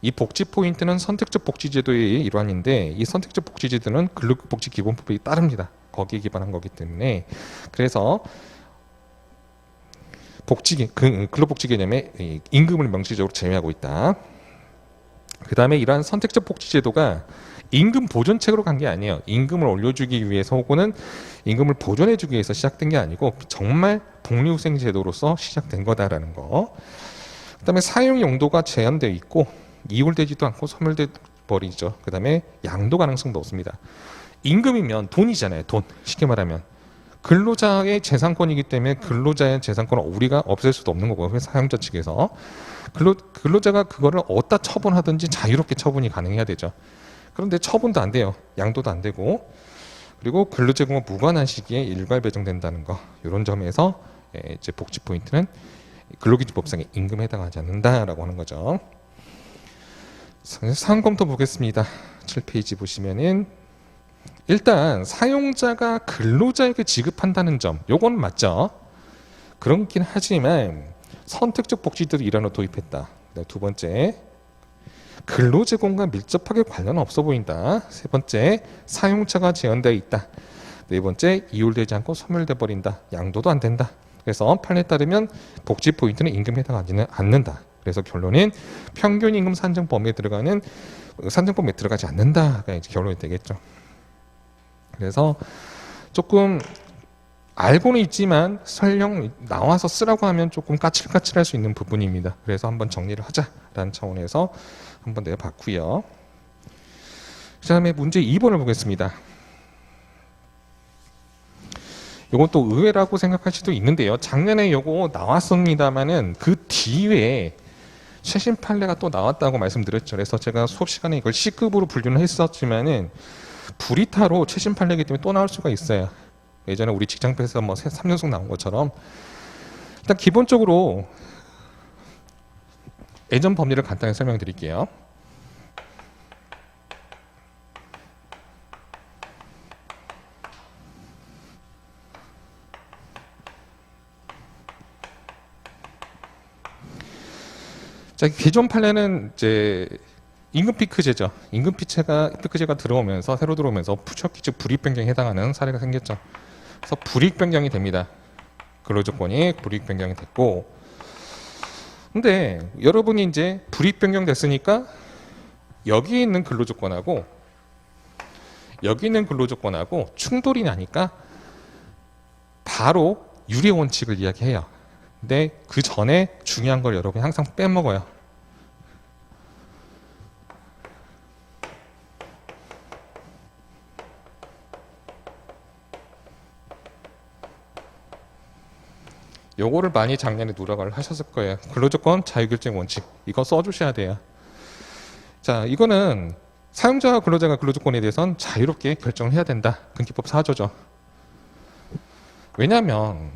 이 복지 포인트는 선택적 복지제도의 일환인데 이 선택적 복지제도는 근로복지기본법에 따릅니다. 거기에 기반한 거기 때문에 그래서 근로복지 개념에 임금을 명시적으로 제외하고 있다. 그 다음에 이러한 선택적 복지제도가 임금 보존책으로 간 게 아니에요. 임금을 올려주기 위해서 혹은 임금을 보존해주기 위해서 시작된 게 아니고 정말 복리후생 제도로서 시작된 거다라는 거. 그 다음에 사용 용도가 제한되어 있고 이율되지도 않고 소멸돼 버리죠. 그 다음에 양도 가능성도 없습니다. 임금이면 돈이잖아요. 돈. 쉽게 말하면 근로자의 재산권이기 때문에 근로자의 재산권을 우리가 없앨 수도 없는 거고 사용자 측에서 근로자가 그거를 어디다 처분하든지 자유롭게 처분이 가능해야 되죠. 그런데 처분도 안 돼요. 양도도 안 되고 그리고 근로제공과 무관한 시기에 일괄 배정된다는 거. 이런 점에서 이제 복지 포인트는 근로기준법상의 임금에 해당하지 않는다라고 하는 거죠. 사항 검토 보겠습니다. 7페이지 보시면은 일단 사용자가 근로자에게 지급한다는 점 요건 맞죠. 그렇긴 하지만 선택적 복지제도 일환으로 도입했다. 두 번째 근로제공과 밀접하게 관련 없어 보인다. 세 번째 사용자가 제한되어 있다. 네 번째 이율되지 않고 소멸돼 버린다. 양도도 안 된다. 그래서 판례에 따르면 복지 포인트는 임금에 해당하지는 않는다. 그래서 결론은 평균 임금 산정법에 들어가지 않는다가 이제 결론이 되겠죠. 그래서 조금 알고는 있지만 설령 나와서 쓰라고 하면 조금 까칠까칠할 수 있는 부분입니다. 그래서 한번 정리를 하자라는 차원에서 한번 내봤고요. 그 다음에 문제 2번을 보겠습니다. 이건 또 의외라고 생각할 수도 있는데요. 작년에 이거 나왔습니다만은 그 뒤에 최신 판례가 또 나왔다고 말씀드렸죠. 그래서 제가 수업 시간에 이걸 C급으로 분류를 했었지만은 불이타로 최신 판례이기 때문에 또 나올 수가 있어요. 예전에 우리 직장패에서 뭐 3연속 나온 것처럼 일단 기본적으로 예전 법리를 간단히 설명드릴게요. 자, 기존 판례는 이제 임금 피크제죠. 임금 피크제가 들어오면서 새로 들어오면서 취업규칙 불이익 변경에 해당하는 사례가 생겼죠. 그래서 불이익 변경이 됩니다. 근로조건이 불이익 변경이 됐고, 근데 여러분이 이제 불이익 변경 됐으니까 여기 있는 근로조건하고 여기 있는 근로조건하고 충돌이 나니까 바로 유례 원칙을 이야기해요. 근데 그 전에 중요한 걸 여러분이 항상 빼먹어요. 요거를 많이 작년에 누락을 하셨을 거예요. 근로조건 자유결정 원칙 이거 써주셔야 돼요. 자, 이거는 사용자와 근로자가 근로조건에 대해서는 자유롭게 결정을 해야 된다. 근기법 4조죠. 왜냐하면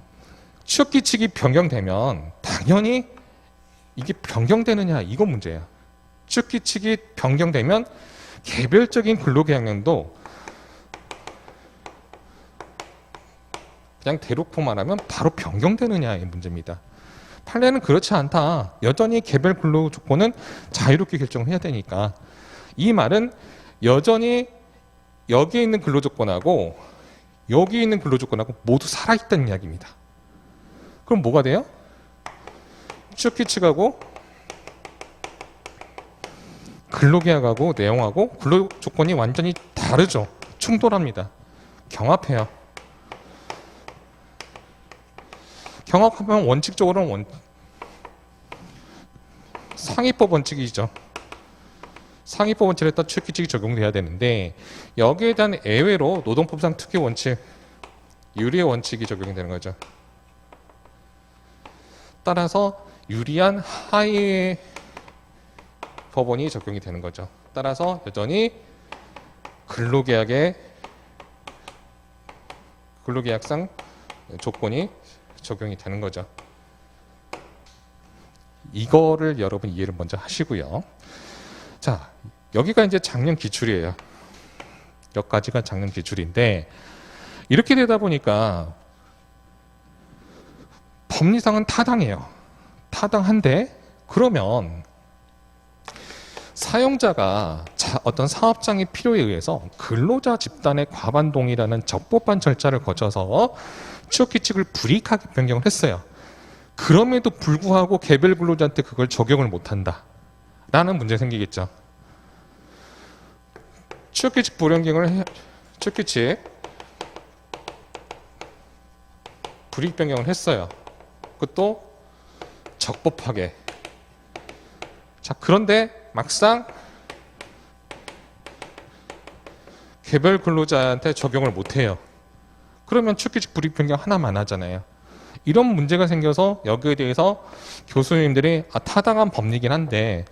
취업규칙이 변경되면 당연히 이게 변경되느냐 이거 문제예요. 취업규칙이 변경되면 개별적인 근로계약령도 그냥 대놓고 말하면 바로 변경되느냐의 문제입니다. 판례는 그렇지 않다. 여전히 개별 근로조건은 자유롭게 결정해야 되니까 이 말은 여전히 여기에 있는 근로조건하고 여기 있는 근로조건하고 모두 살아있다는 이야기입니다. 그럼 뭐가 돼요? 취업규칙하고 근로계약하고 내용하고 근로조건이 완전히 다르죠. 충돌합니다. 경합해요. 경합하면 원칙적으로는 상위법 원칙이죠. 상위법 원칙에 따라 취업규칙이 적용돼야 되는데 여기에 대한 예외로 노동법상 특유 원칙, 유리의 원칙이 적용이 되는 거죠. 따라서 유리한 하위의 법원이 적용이 되는 거죠. 따라서 여전히 근로계약상 조건이 적용이 되는 거죠. 이거를 여러분 이해를 먼저 하시고요. 자, 여기가 이제 작년 기출이에요. 여기까지가 작년 기출인데 이렇게 되다 보니까 법리상은 타당해요. 타당한데 그러면 사용자가 어떤 사업장의 필요에 의해서 근로자 집단의 과반 동의라는 적법한 절차를 거쳐서 취업규칙을 불이익하게 변경을 했어요. 그럼에도 불구하고 개별 근로자한테 그걸 적용을 못한다 라는 문제 생기겠죠. 취업규칙 취업규칙 불이익 변경을 했어요. 그것도 적법하게. 자, 그런데 막상 개별 근로자한테 적용을 못해요. 그러면 취업규칙 불이익 변경 하나만 하잖아요. 이런 문제가 생겨서 여기에 대해서 교수님들이 타당한 법리긴 한데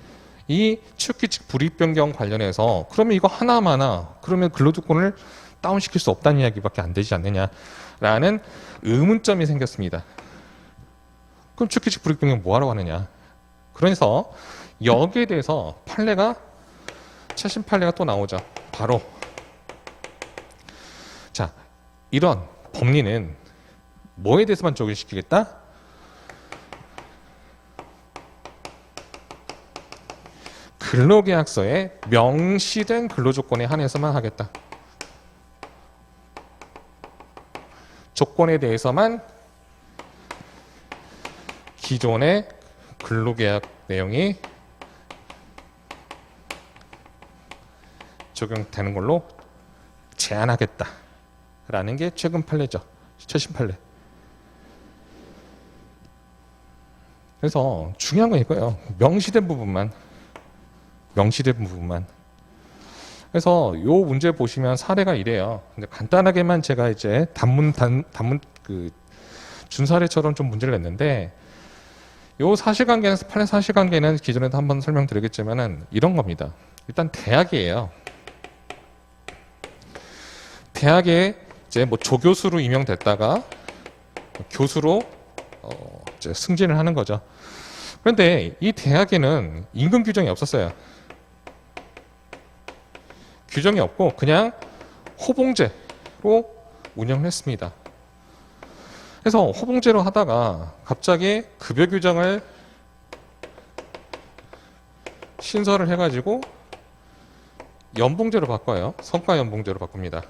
이 취업규칙 불이익 변경 관련해서 그러면 이거 하나만 그러면 근로조건을 다운시킬 수 없다는 이야기밖에 안 되지 않느냐라는 의문점이 생겼습니다. 그럼 취업규칙 불이익 변경 뭐하러 하느냐. 그래서 여기에 대해서 최신 판례가 또 나오죠. 바로 자, 이런 법리는 뭐에 대해서만 적용시키겠다? 근로계약서에 명시된 근로조건에 한해서만 하겠다. 조건에 대해서만 기존의 근로계약 내용이 적용되는 걸로 제한하겠다라는 게 최근 판례죠. 최신 판례. 그래서 중요한 건 이거예요. 명시된 부분만. 그래서 요 문제 보시면 사례가 이래요. 근데 간단하게만 제가 이제 단문 준사례처럼 좀 문제를 냈는데 요 사실관계는 판례 사실관계는 기존에도 한번 설명드리겠지만은 이런 겁니다. 일단 대학이에요. 대학에 이제 뭐 조교수로 임용됐다가 교수로 이제 승진을 하는 거죠. 그런데 이 대학에는 임금 규정이 없었어요. 규정이 없고 그냥 호봉제로 운영을 했습니다. 그래서 호봉제로 하다가 갑자기 급여 규정을 신설을 해가지고 연봉제로 바꿔요. 성과연봉제로 바꿉니다.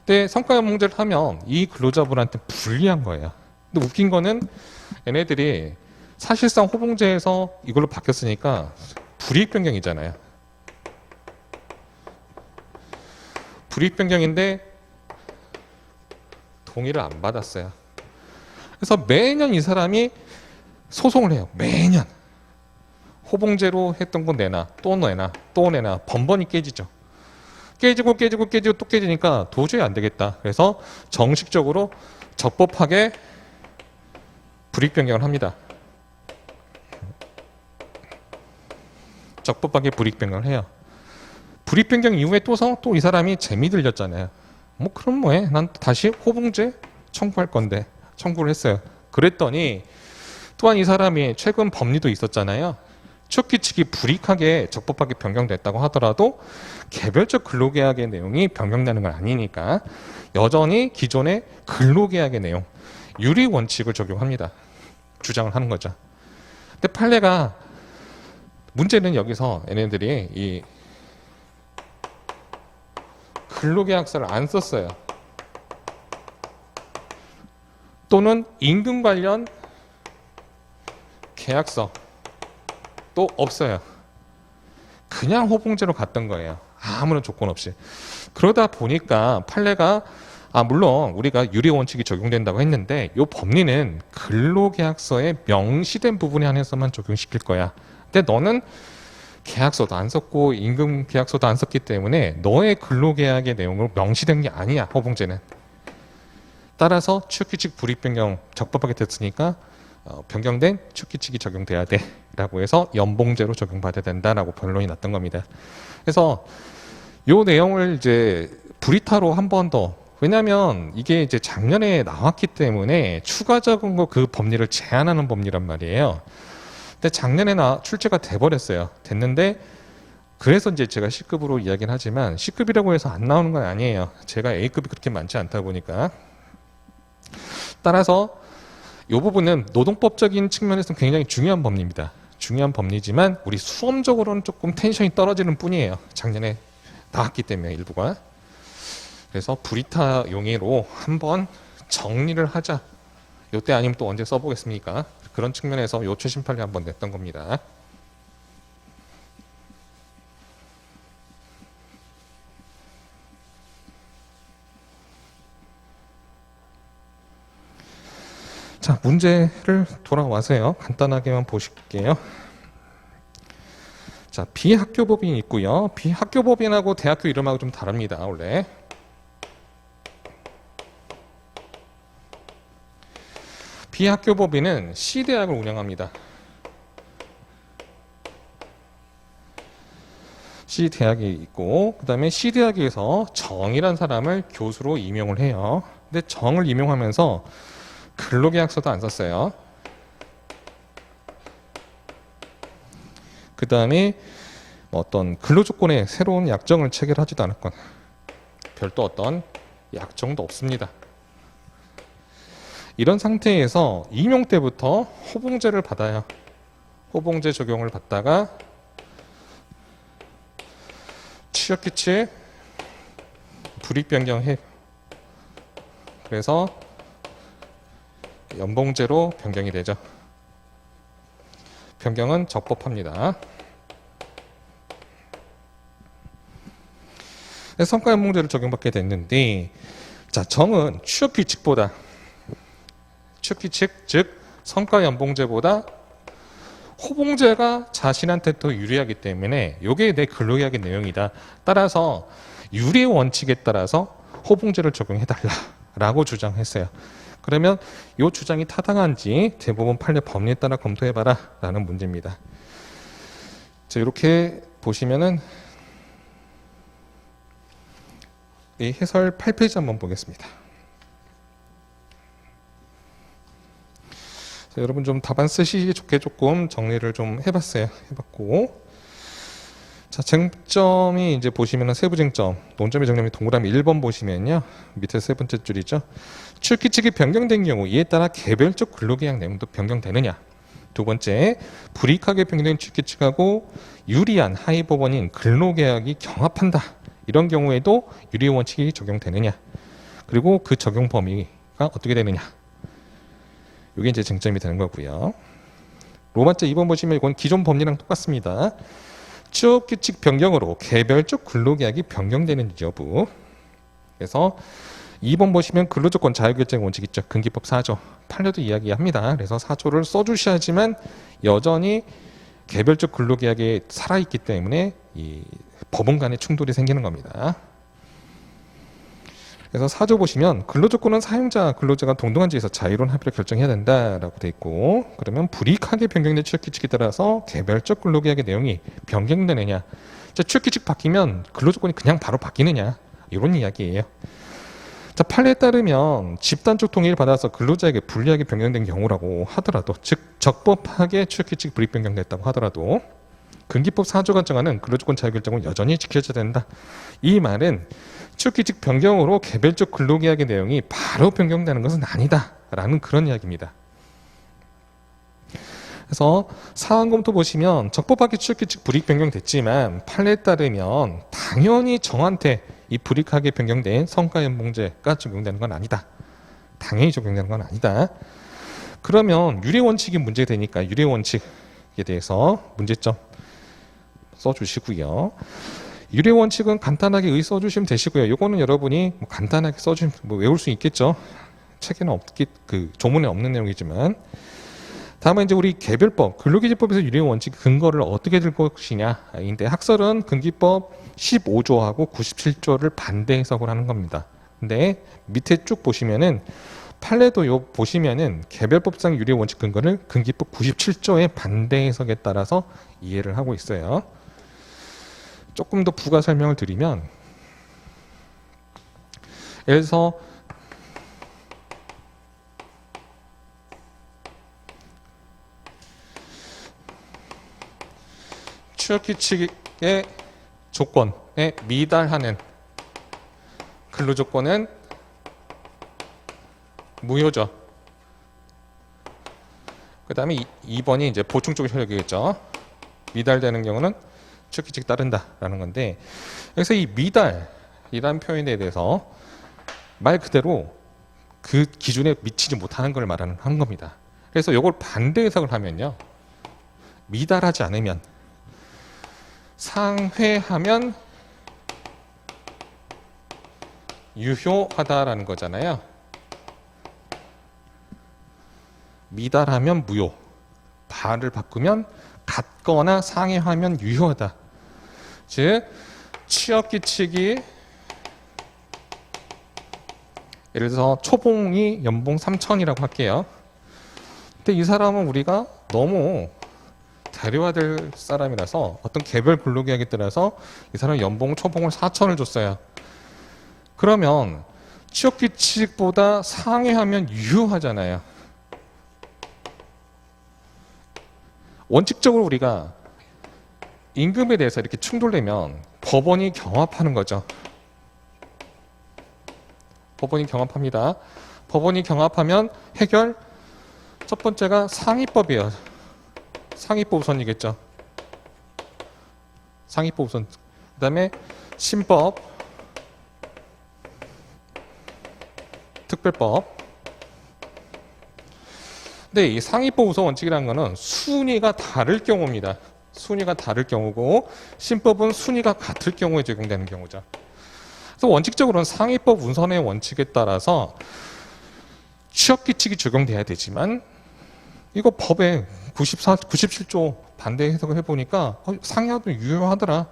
근데 성과연봉제를 하면 이 근로자분한테 불리한 거예요. 근데 웃긴 거는 얘네들이 사실상 호봉제에서 이걸로 바뀌었으니까 불이익 변경이잖아요. 불이익 변경인데 동의를 안 받았어요. 그래서 매년 이 사람이 소송을 해요. 매년. 호봉제로 했던 거 내놔, 또 내놔, 또 내놔. 번번이 깨지죠. 깨지고 또 깨지니까 도저히 안 되겠다. 그래서 정식적으로 적법하게 불이익 변경을 합니다. 적법하게 불이익 변경을 해요. 불이익 변경 이후에 또 이 사람이 재미 들렸잖아요. 뭐 그럼 뭐해? 난 다시 호봉제 청구할 건데 청구를 했어요. 그랬더니 또한 이 사람이 최근 법리도 있었잖아요. 취업규칙이 불이익하게 적법하게 변경됐다고 하더라도 개별적 근로계약의 내용이 변경되는 건 아니니까 여전히 기존의 근로계약의 내용 유리 원칙을 적용합니다. 주장을 하는 거죠. 근데 판례가 문제는 여기서 얘네들이 이 근로계약서를 안 썼어요. 또는 임금 관련 계약서 또 없어요. 그냥 호봉제로 갔던 거예요. 아무런 조건 없이. 그러다 보니까 판례가 물론 우리가 유리 원칙이 적용된다고 했는데 이 법리는 근로계약서에 명시된 부분에 한해서만 적용시킬 거야. 근데 너는 계약서도 안 썼고 임금 계약서도 안 썼기 때문에 너의 근로계약의 내용으로 명시된 게 아니야, 호봉제는. 따라서 취업규칙 불이익변경 적법하게 됐으니까 변경된 취업규칙이 적용돼야 돼 라고 해서 연봉제로 적용받아야 된다라고 변론이 났던 겁니다. 그래서 이 내용을 이제 불이타로 한 번 더, 왜냐하면 이게 이제 작년에 나왔기 때문에 추가적인 거 그 법리를 제한하는 법리란 말이에요. 근데 작년에 출제가 돼버렸어요. 됐는데 그래서 이제 제가 C급으로 이야기는 하지만 C급이라고 해서 안 나오는 건 아니에요. 제가 A급이 그렇게 많지 않다 보니까. 따라서 이 부분은 노동법적인 측면에서는 굉장히 중요한 법리입니다. 중요한 법리지만 우리 수험적으로는 조금 텐션이 떨어지는 뿐이에요. 작년에 나왔기 때문에 일부가. 그래서 불이타 용의로 한번 정리를 하자. 이때 아니면 또 언제 써보겠습니까? 그런 측면에서 요 최신 판례 한번 냈던 겁니다. 자, 문제를 돌아와서요. 간단하게만 보실게요. 자, 비학교법인이 있고요. 비학교법인하고 대학교 이름하고 좀 다릅니다. 원래. 비학교법인은 C대학을 운영합니다. C대학이 있고 그 다음에 C대학에서 정이란 사람을 교수로 임용을 해요. 근데 정을 임용하면서 근로계약서도 안 썼어요. 그 다음에 어떤 근로조건에 새로운 약정을 체결하지도 않았거나 별도 어떤 약정도 없습니다. 이런 상태에서 임용 때부터 호봉제를 받아요. 호봉제 적용을 받다가 취업규칙 불이익변경해. 그래서 연봉제로 변경이 되죠. 변경은 적법합니다. 성과연봉제를 적용받게 됐는데, 자, 정은 취업규칙 즉 성과연봉제보다 호봉제가 자신한테 더 유리하기 때문에 이게 내 근로계약의 내용이다. 따라서 유리 원칙에 따라서 호봉제를 적용해달라라고 주장했어요. 그러면 이 주장이 타당한지 대부분 판례 법리에 따라 검토해봐라 라는 문제입니다. 자, 이렇게 보시면은 이 해설 8페이지 한번 보겠습니다. 자, 여러분 좀 답안 쓰시기 좋게 조금 정리를 좀 해봤고, 자, 쟁점이 이제 보시면은 세부 쟁점, 논점의 정점이 동그라미 1번 보시면요, 밑에 세 번째 줄이죠. 취업규칙이 변경된 경우 이에 따라 개별적 근로계약 내용도 변경되느냐. 두 번째, 불이익하게 변경된 취업규칙하고 유리한 하위 법원인 근로계약이 경합한다. 이런 경우에도 유리 원칙이 적용되느냐. 그리고 그 적용 범위가 어떻게 되느냐. 이게 이제 쟁점이 되는 거고요. 로마자 2번 보시면 이건 기존 법리랑 똑같습니다. 취업규칙 변경으로 개별적 근로계약이 변경되는 여부. 그래서 2번 보시면 근로조건 자유결정 원칙 있죠. 근기법 4조. 판례도 이야기합니다. 그래서 4조를 써주셔야지만 여전히 개별적 근로계약이 살아있기 때문에 이 법원 간의 충돌이 생기는 겁니다. 그래서 4조 보시면 근로조건은 사용자, 근로자가 동등한 지에서 자유로운 합의로 결정해야 된다라고 돼 있고, 그러면 불이익하게 변경된 취업규칙에 따라서 개별적 근로계약의 내용이 변경되느냐. 취업규칙 바뀌면 근로조건이 그냥 바로 바뀌느냐. 이런 이야기예요. 자, 판례에 따르면 집단적 동의를 받아서 근로자에게 불리하게 변경된 경우라고 하더라도, 즉 적법하게 취업규칙 불이익 변경됐다고 하더라도 근기법 4조가 정하는 근로조건 자유결정은 여전히 지켜져야 된다. 이 말은 취업규칙 변경으로 개별적 근로계약의 내용이 바로 변경되는 것은 아니다 라는 그런 이야기입니다. 그래서 사안 검토 보시면 적법하게 취업규칙 불이익 변경됐지만 판례에 따르면 당연히 정한테 이 불이익하게 변경된 성과연봉제가 적용되는 건 아니다. 당연히 적용되는 건 아니다. 그러면 유례 원칙이 문제되니까 유례 원칙에 대해서 문제점 써주시고요. 유례 원칙은 간단하게 써주시면 되시고요. 이거는 여러분이 뭐 간단하게 써주시면 뭐 외울 수 있겠죠. 책에는 없기 조문에 없는 내용이지만. 다음에 이제 우리 개별법, 근로기준법에서 유례 원칙 근거를 어떻게 들 것이냐인데 학설은 근기법 15조하고 97조를 반대 해석을 하는 겁니다. 근데 밑에 쭉 보시면은 판례도 요 보시면은 개별법상 유례 원칙 근거를 근기법 97조의 반대 해석에 따라서 이해를 하고 있어요. 조금 더 부가 설명을 드리면, 예를 들어서 취업규칙의 조건에 미달하는 근로조건은 무효죠. 그 다음에 2번이 이제 보충적 효력이겠죠. 미달되는 경우는 취업규칙에 따른다라는 건데, 여기서 이 미달이라는 표현에 대해서 말 그대로 그 기준에 미치지 못하는 걸 말하는 겁니다. 그래서 이걸 반대 해석을 하면요, 미달하지 않으면, 상회하면 유효하다라는 거잖아요. 미달하면 무효, 발을 바꾸면 같거나 상회하면 유효하다. 즉 취업규칙이 예를 들어서 초봉이 연봉 3천이라고 할게요. 근데 이 사람은 우리가 너무 데려와야 사람이라서 어떤 개별 근로계약에 따라서 이 사람 연봉 초봉을 4천을 줬어요. 그러면 취업규칙보다 상회하면 유효하잖아요. 원칙적으로 우리가 임금에 대해서 이렇게 충돌되면 법원이 경합하는 거죠. 법원이 경합합니다. 법원이 경합하면 해결, 첫 번째가 상위법이에요. 상위법 우선이겠죠. 상위법 우선. 그 다음에 신법, 특별법. 근데 이 상위법 우선 원칙이라는 거는 순위가 다를 경우입니다. 순위가 다를 경우고, 신법은 순위가 같을 경우에 적용되는 경우죠. 그래서 원칙적으로는 상위법 우선의 원칙에 따라서 취업규칙이 적용돼야 되지만, 이거 법에 97조 반대 해석을 해보니까 상회하도 유효하더라.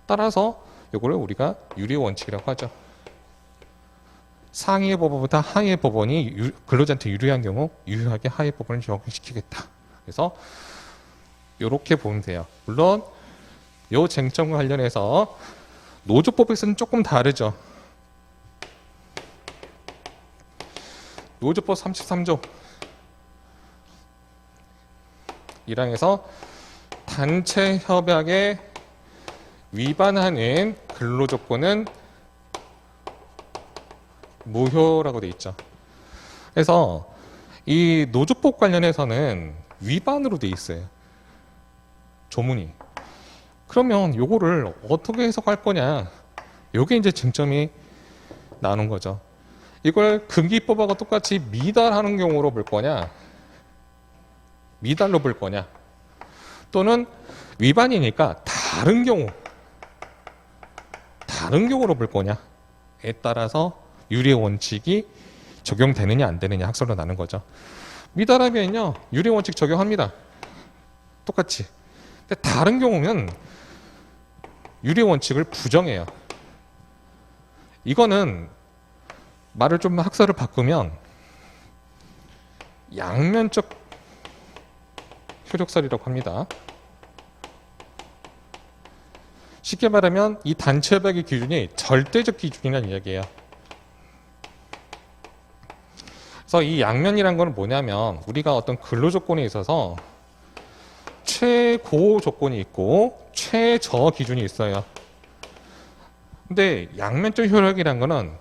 따라서 이거를 우리가 유례 원칙이라고 하죠. 상위의 법원보다 하위의 법원이 근로자한테 유리한 경우 유효하게 하위의 법원을 적용시키겠다. 그래서 이렇게 보면 돼요. 물론 이 쟁점과 관련해서 노조법에서는 조금 다르죠. 노조법 33조 1항에서 단체 협약에 위반하는 근로조건은 무효라고 돼 있죠. 그래서 이 노조법 관련해서는 위반으로 돼 있어요. 조문이. 그러면 요거를 어떻게 해석할 거냐? 요게 이제 쟁점이 나오는 거죠. 이걸 근기법하고 똑같이 미달하는 경우로 볼 거냐? 미달로 볼 거냐? 또는 위반이니까 다른 경우로 볼 거냐에 따라서 유례 원칙이 적용되느냐 안 되느냐 학설로 나는 거죠. 미달하면요 유례 원칙 적용합니다. 똑같이. 근데 다른 경우면 유례 원칙을 부정해요. 이거는 말을 좀 학설을 바꾸면 양면적 효력설이라고 합니다. 쉽게 말하면 이 단체 협약의 기준이 절대적 기준이라는 이야기예요. 그래서 이 양면이란 건 뭐냐면 우리가 어떤 근로 조건에 있어서 최고 조건이 있고 최저 기준이 있어요. 근데 양면적 효력이란 거는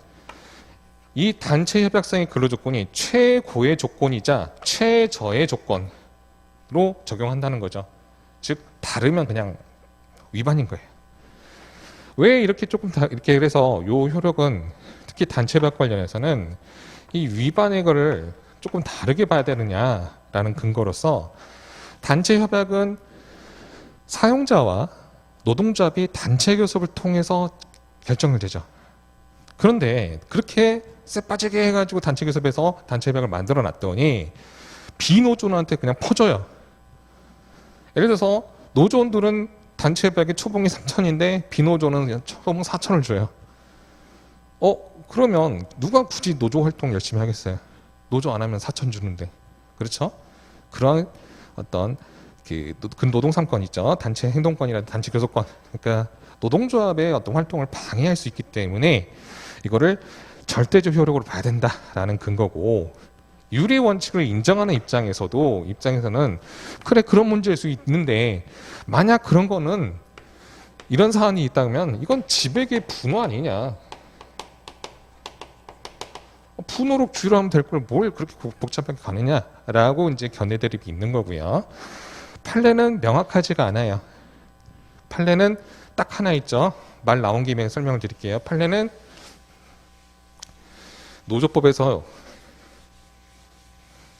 이 단체 협약상의 근로 조건이 최고의 조건이자 최저의 조건으로 적용한다는 거죠. 즉 다르면 그냥 위반인 거예요. 왜 이렇게 조금 이렇게 그래서 요 효력은 특히 단체 협약 관련해서는 이 위반의 거를 조금 다르게 봐야 되느냐라는 근거로서 단체 협약은 사용자와 노동조합이 단체 교섭을 통해서 결정이 되죠. 그런데 그렇게 쎄빠지게 해가지고 단체 교섭에서 단체 협약을 만들어 놨더니 비노조원한테 그냥 퍼져요. 예를 들어서 노조원들은 단체 협약의 초봉이 3천인데 비노조는 그냥 초봉 4천을 줘요. 그러면 누가 굳이 노조 활동 열심히 하겠어요? 노조 안 하면 4천 주는데. 그렇죠? 그런 어떤 그 노동 3권 있죠. 단체 행동권이라든지 단체 교섭권. 그러니까 노동조합의 어떤 활동을 방해할 수 있기 때문에 이거를 절대적 효력으로 봐야 된다라는 근거고, 유리 원칙을 인정하는 입장에서는 그래 그런 문제일 수 있는데, 만약 그런 거는 이런 사안이 있다면 이건 지배계의 분호 아니냐, 분호로 규율하면 될 걸 뭘 그렇게 복잡하게 가느냐라고 이제 견해 대립이 있는 거고요. 판례는 명확하지가 않아요. 판례는 딱 하나 있죠. 말 나온 김에 설명을 드릴게요. 판례는 노조법에서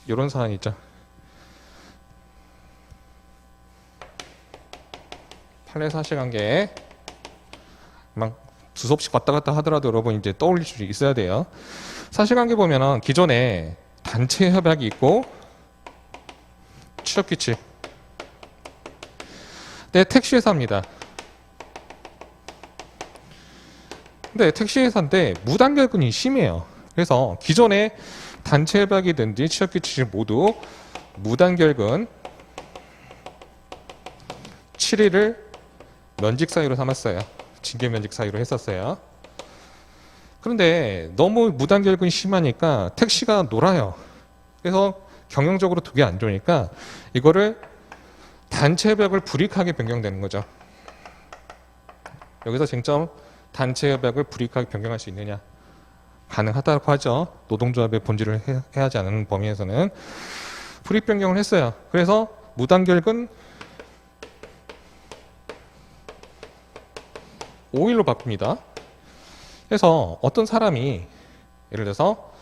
이런 사안이 있죠. 판례 사실관계 막 두서없이 왔다 갔다 하더라도 여러분 이제 떠올릴 수 있어야 돼요. 사실관계 보면은 기존에 단체 협약이 있고 취업규칙. 네, 택시회사입니다. 근데 택시회사인데 무단결근이 심해요. 그래서 기존에 단체 협약이든지 취업규칙을 모두 무단결근 7일을 면직 사유로 삼았어요. 징계 면직 사유로 했었어요. 그런데 너무 무단결근이 심하니까 택시가 놀아요. 그래서 경영적으로 되게 안 좋으니까 이거를 단체 협약을 불이익하게 변경되는 거죠. 여기서 쟁점, 단체 협약을 불이익하게 변경할 수 있느냐. 가능하다고 하죠. 노동조합의 본질을 해하지 않는 범위에서는. 불이익 변경을 했어요. 그래서 무단결근 5일로 바꿉니다. 그래서 어떤 사람이, 예를 들어서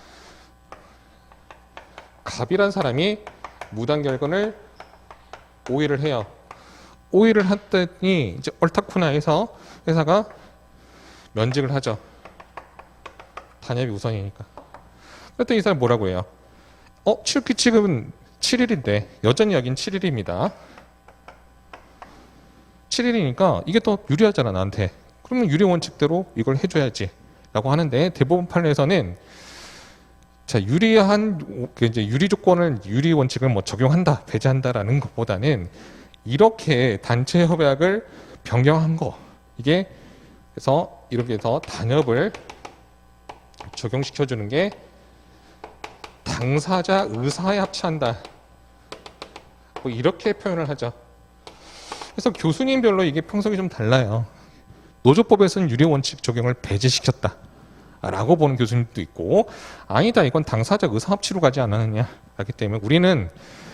갑이란 사람이 무단결근을 5일을 해요. 5일을 했더니 이제 옳다쿠나 해서 회사가 면직을 하죠. 단협이 우선이니까. 그랬더니 이 사람이 뭐라고 해요? 취업규칙은 7일인데 여전히 여긴 7일입니다. 7일이니까 이게 더 유리하잖아 나한테. 그러면 유리 원칙대로 이걸 해줘야지 라고 하는데, 대법원 판례에서는 자, 유리한 이제 유리 조건을, 유리 원칙을 뭐 적용한다, 배제한다라는 것보다는 이렇게 단체 협약을 변경한 거, 이게 그래서 이렇게 해서 단협을 적용시켜 주는 게 당사자 의사에 합치한다. 뭐 이렇게 표현을 하죠. 그래서 교수님별로 이게 평석이 좀 달라요. 노조법에서는 유리 원칙 적용을 배제시켰다 라고 보는 교수님도 있고, 아니다 이건 당사자 의사 합치로 가지 않았느냐 하기 때문에 우리는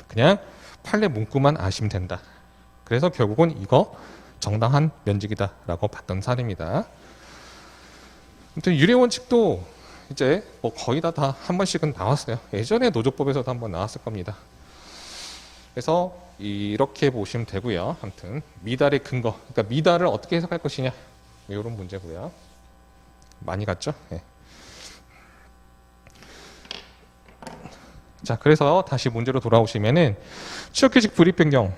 그냥 판례 문구만 아시면 된다. 그래서 결국은 이거 정당한 면직이다 라고 봤던 사례입니다. 아무튼 유리 원칙도 이제 뭐 거의 다 한 번씩은 나왔어요. 예전에 노조법에서도 한번 나왔을 겁니다. 그래서 이렇게 보시면 되고요. 아무튼 미달의 근거, 그러니까 미달을 어떻게 해석할 것이냐, 이런 문제고요. 많이 갔죠? 네. 자, 그래서 다시 문제로 돌아오시면은 취업규칙 불이익 변경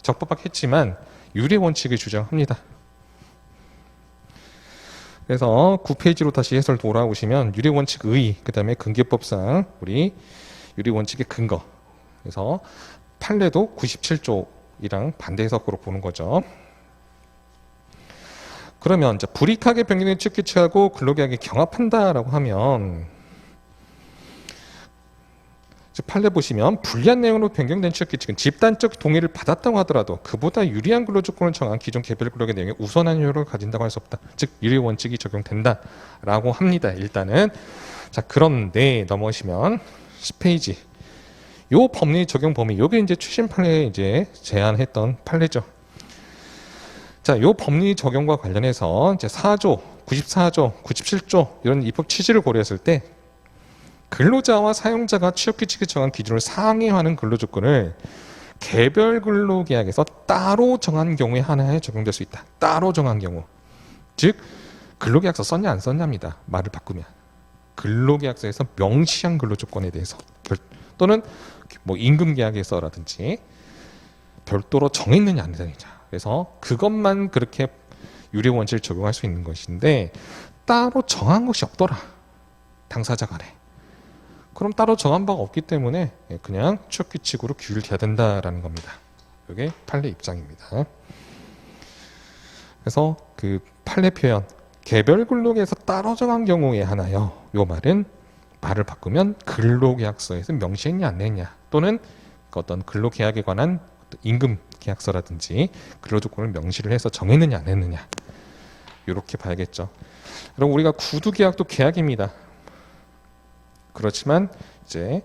적법하겠지만 유리 원칙을 주장합니다. 그래서 9페이지로 다시 해설 돌아오시면 유리 원칙 의, 그다음에 근기법상 우리 유리 원칙의 근거. 그래서 판례도 97조이랑 반대 해석으로 보는 거죠. 그러면 이제 불이익하게 변경된 취업규칙하고 근로계약이 경합한다라고 하면, 판례 보시면 불리한 내용으로 변경된 취업규칙은 집단적 동의를 받았다고 하더라도 그보다 유리한 근로조건을 정한 기존 개별 근로계 내용에 우선한 효력을 가진다고 할 수 없다. 즉 유리 원칙이 적용된다라고 합니다. 일단은. 자, 그런데 넘어오시면 10페이지. 요 법리 적용 범위, 요게 이제 추신 판례에 이제 제안했던 판례죠. 자, 요 법리 적용과 관련해서 이제 4조, 94조, 97조 이런 입법 취지를 고려했을 때 근로자와 사용자가 취업규칙에 정한 기준을 상회하는 근로조건을 개별 근로계약에서 따로 정한 경우에 하나에 적용될 수 있다. 따로 정한 경우. 즉 근로계약서 썼냐 안 썼냐입니다. 말을 바꾸면. 근로계약서에서 명시한 근로조건에 대해서 또는 뭐 임금계약에서라든지 별도로 정했느냐 안 했느냐. 그래서 그것만 그렇게 유례원칙을 적용할 수 있는 것인데 따로 정한 것이 없더라. 당사자 간에. 그럼 따로 정한 바가 없기 때문에 그냥 취업규칙으로 규율돼야 된다라는 겁니다. 이게 판례 입장입니다. 그래서 그 판례 표현 개별 근로계에서 따로 정한 경우에 하나요. 요 말은 말을 바꾸면 근로계약서에서 명시했냐 안 했냐 또는 어떤 근로계약에 관한 임금계약서라든지 근로조건을 명시를 해서 정했느냐 안 했느냐 이렇게 봐야겠죠. 그럼 우리가 구두계약도 계약입니다. 그렇지만 이제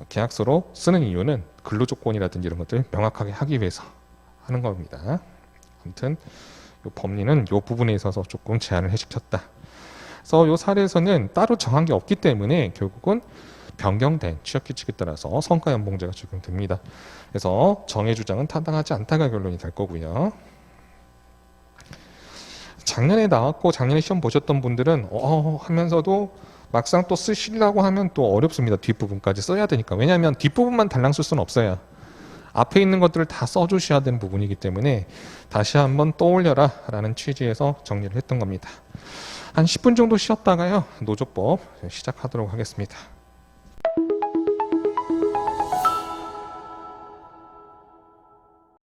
계약서로 쓰는 이유는 근로조건이라든지 이런 것들 명확하게 하기 위해서 하는 겁니다. 아무튼 이 법리는 이 부분에 있어서 조금 제한을 해시켰다. 그래서 이 사례에서는 따로 정한 게 없기 때문에 결국은 변경된 취업규칙에 따라서 성과연봉제가 적용됩니다. 그래서 정의 주장은 타당하지 않다가 결론이 될 거고요. 작년에 나왔고 작년에 시험 보셨던 분들은 하면서도 막상 또 쓰시려고 하면 또 어렵습니다. 뒷부분까지 써야 되니까. 왜냐하면 뒷부분만 달랑 쓸 수는 없어요. 앞에 있는 것들을 다 써주셔야 되는 부분이기 때문에 다시 한번 떠올려라 라는 취지에서 정리를 했던 겁니다. 한 10분 정도 쉬었다가요. 노조법 시작하도록 하겠습니다.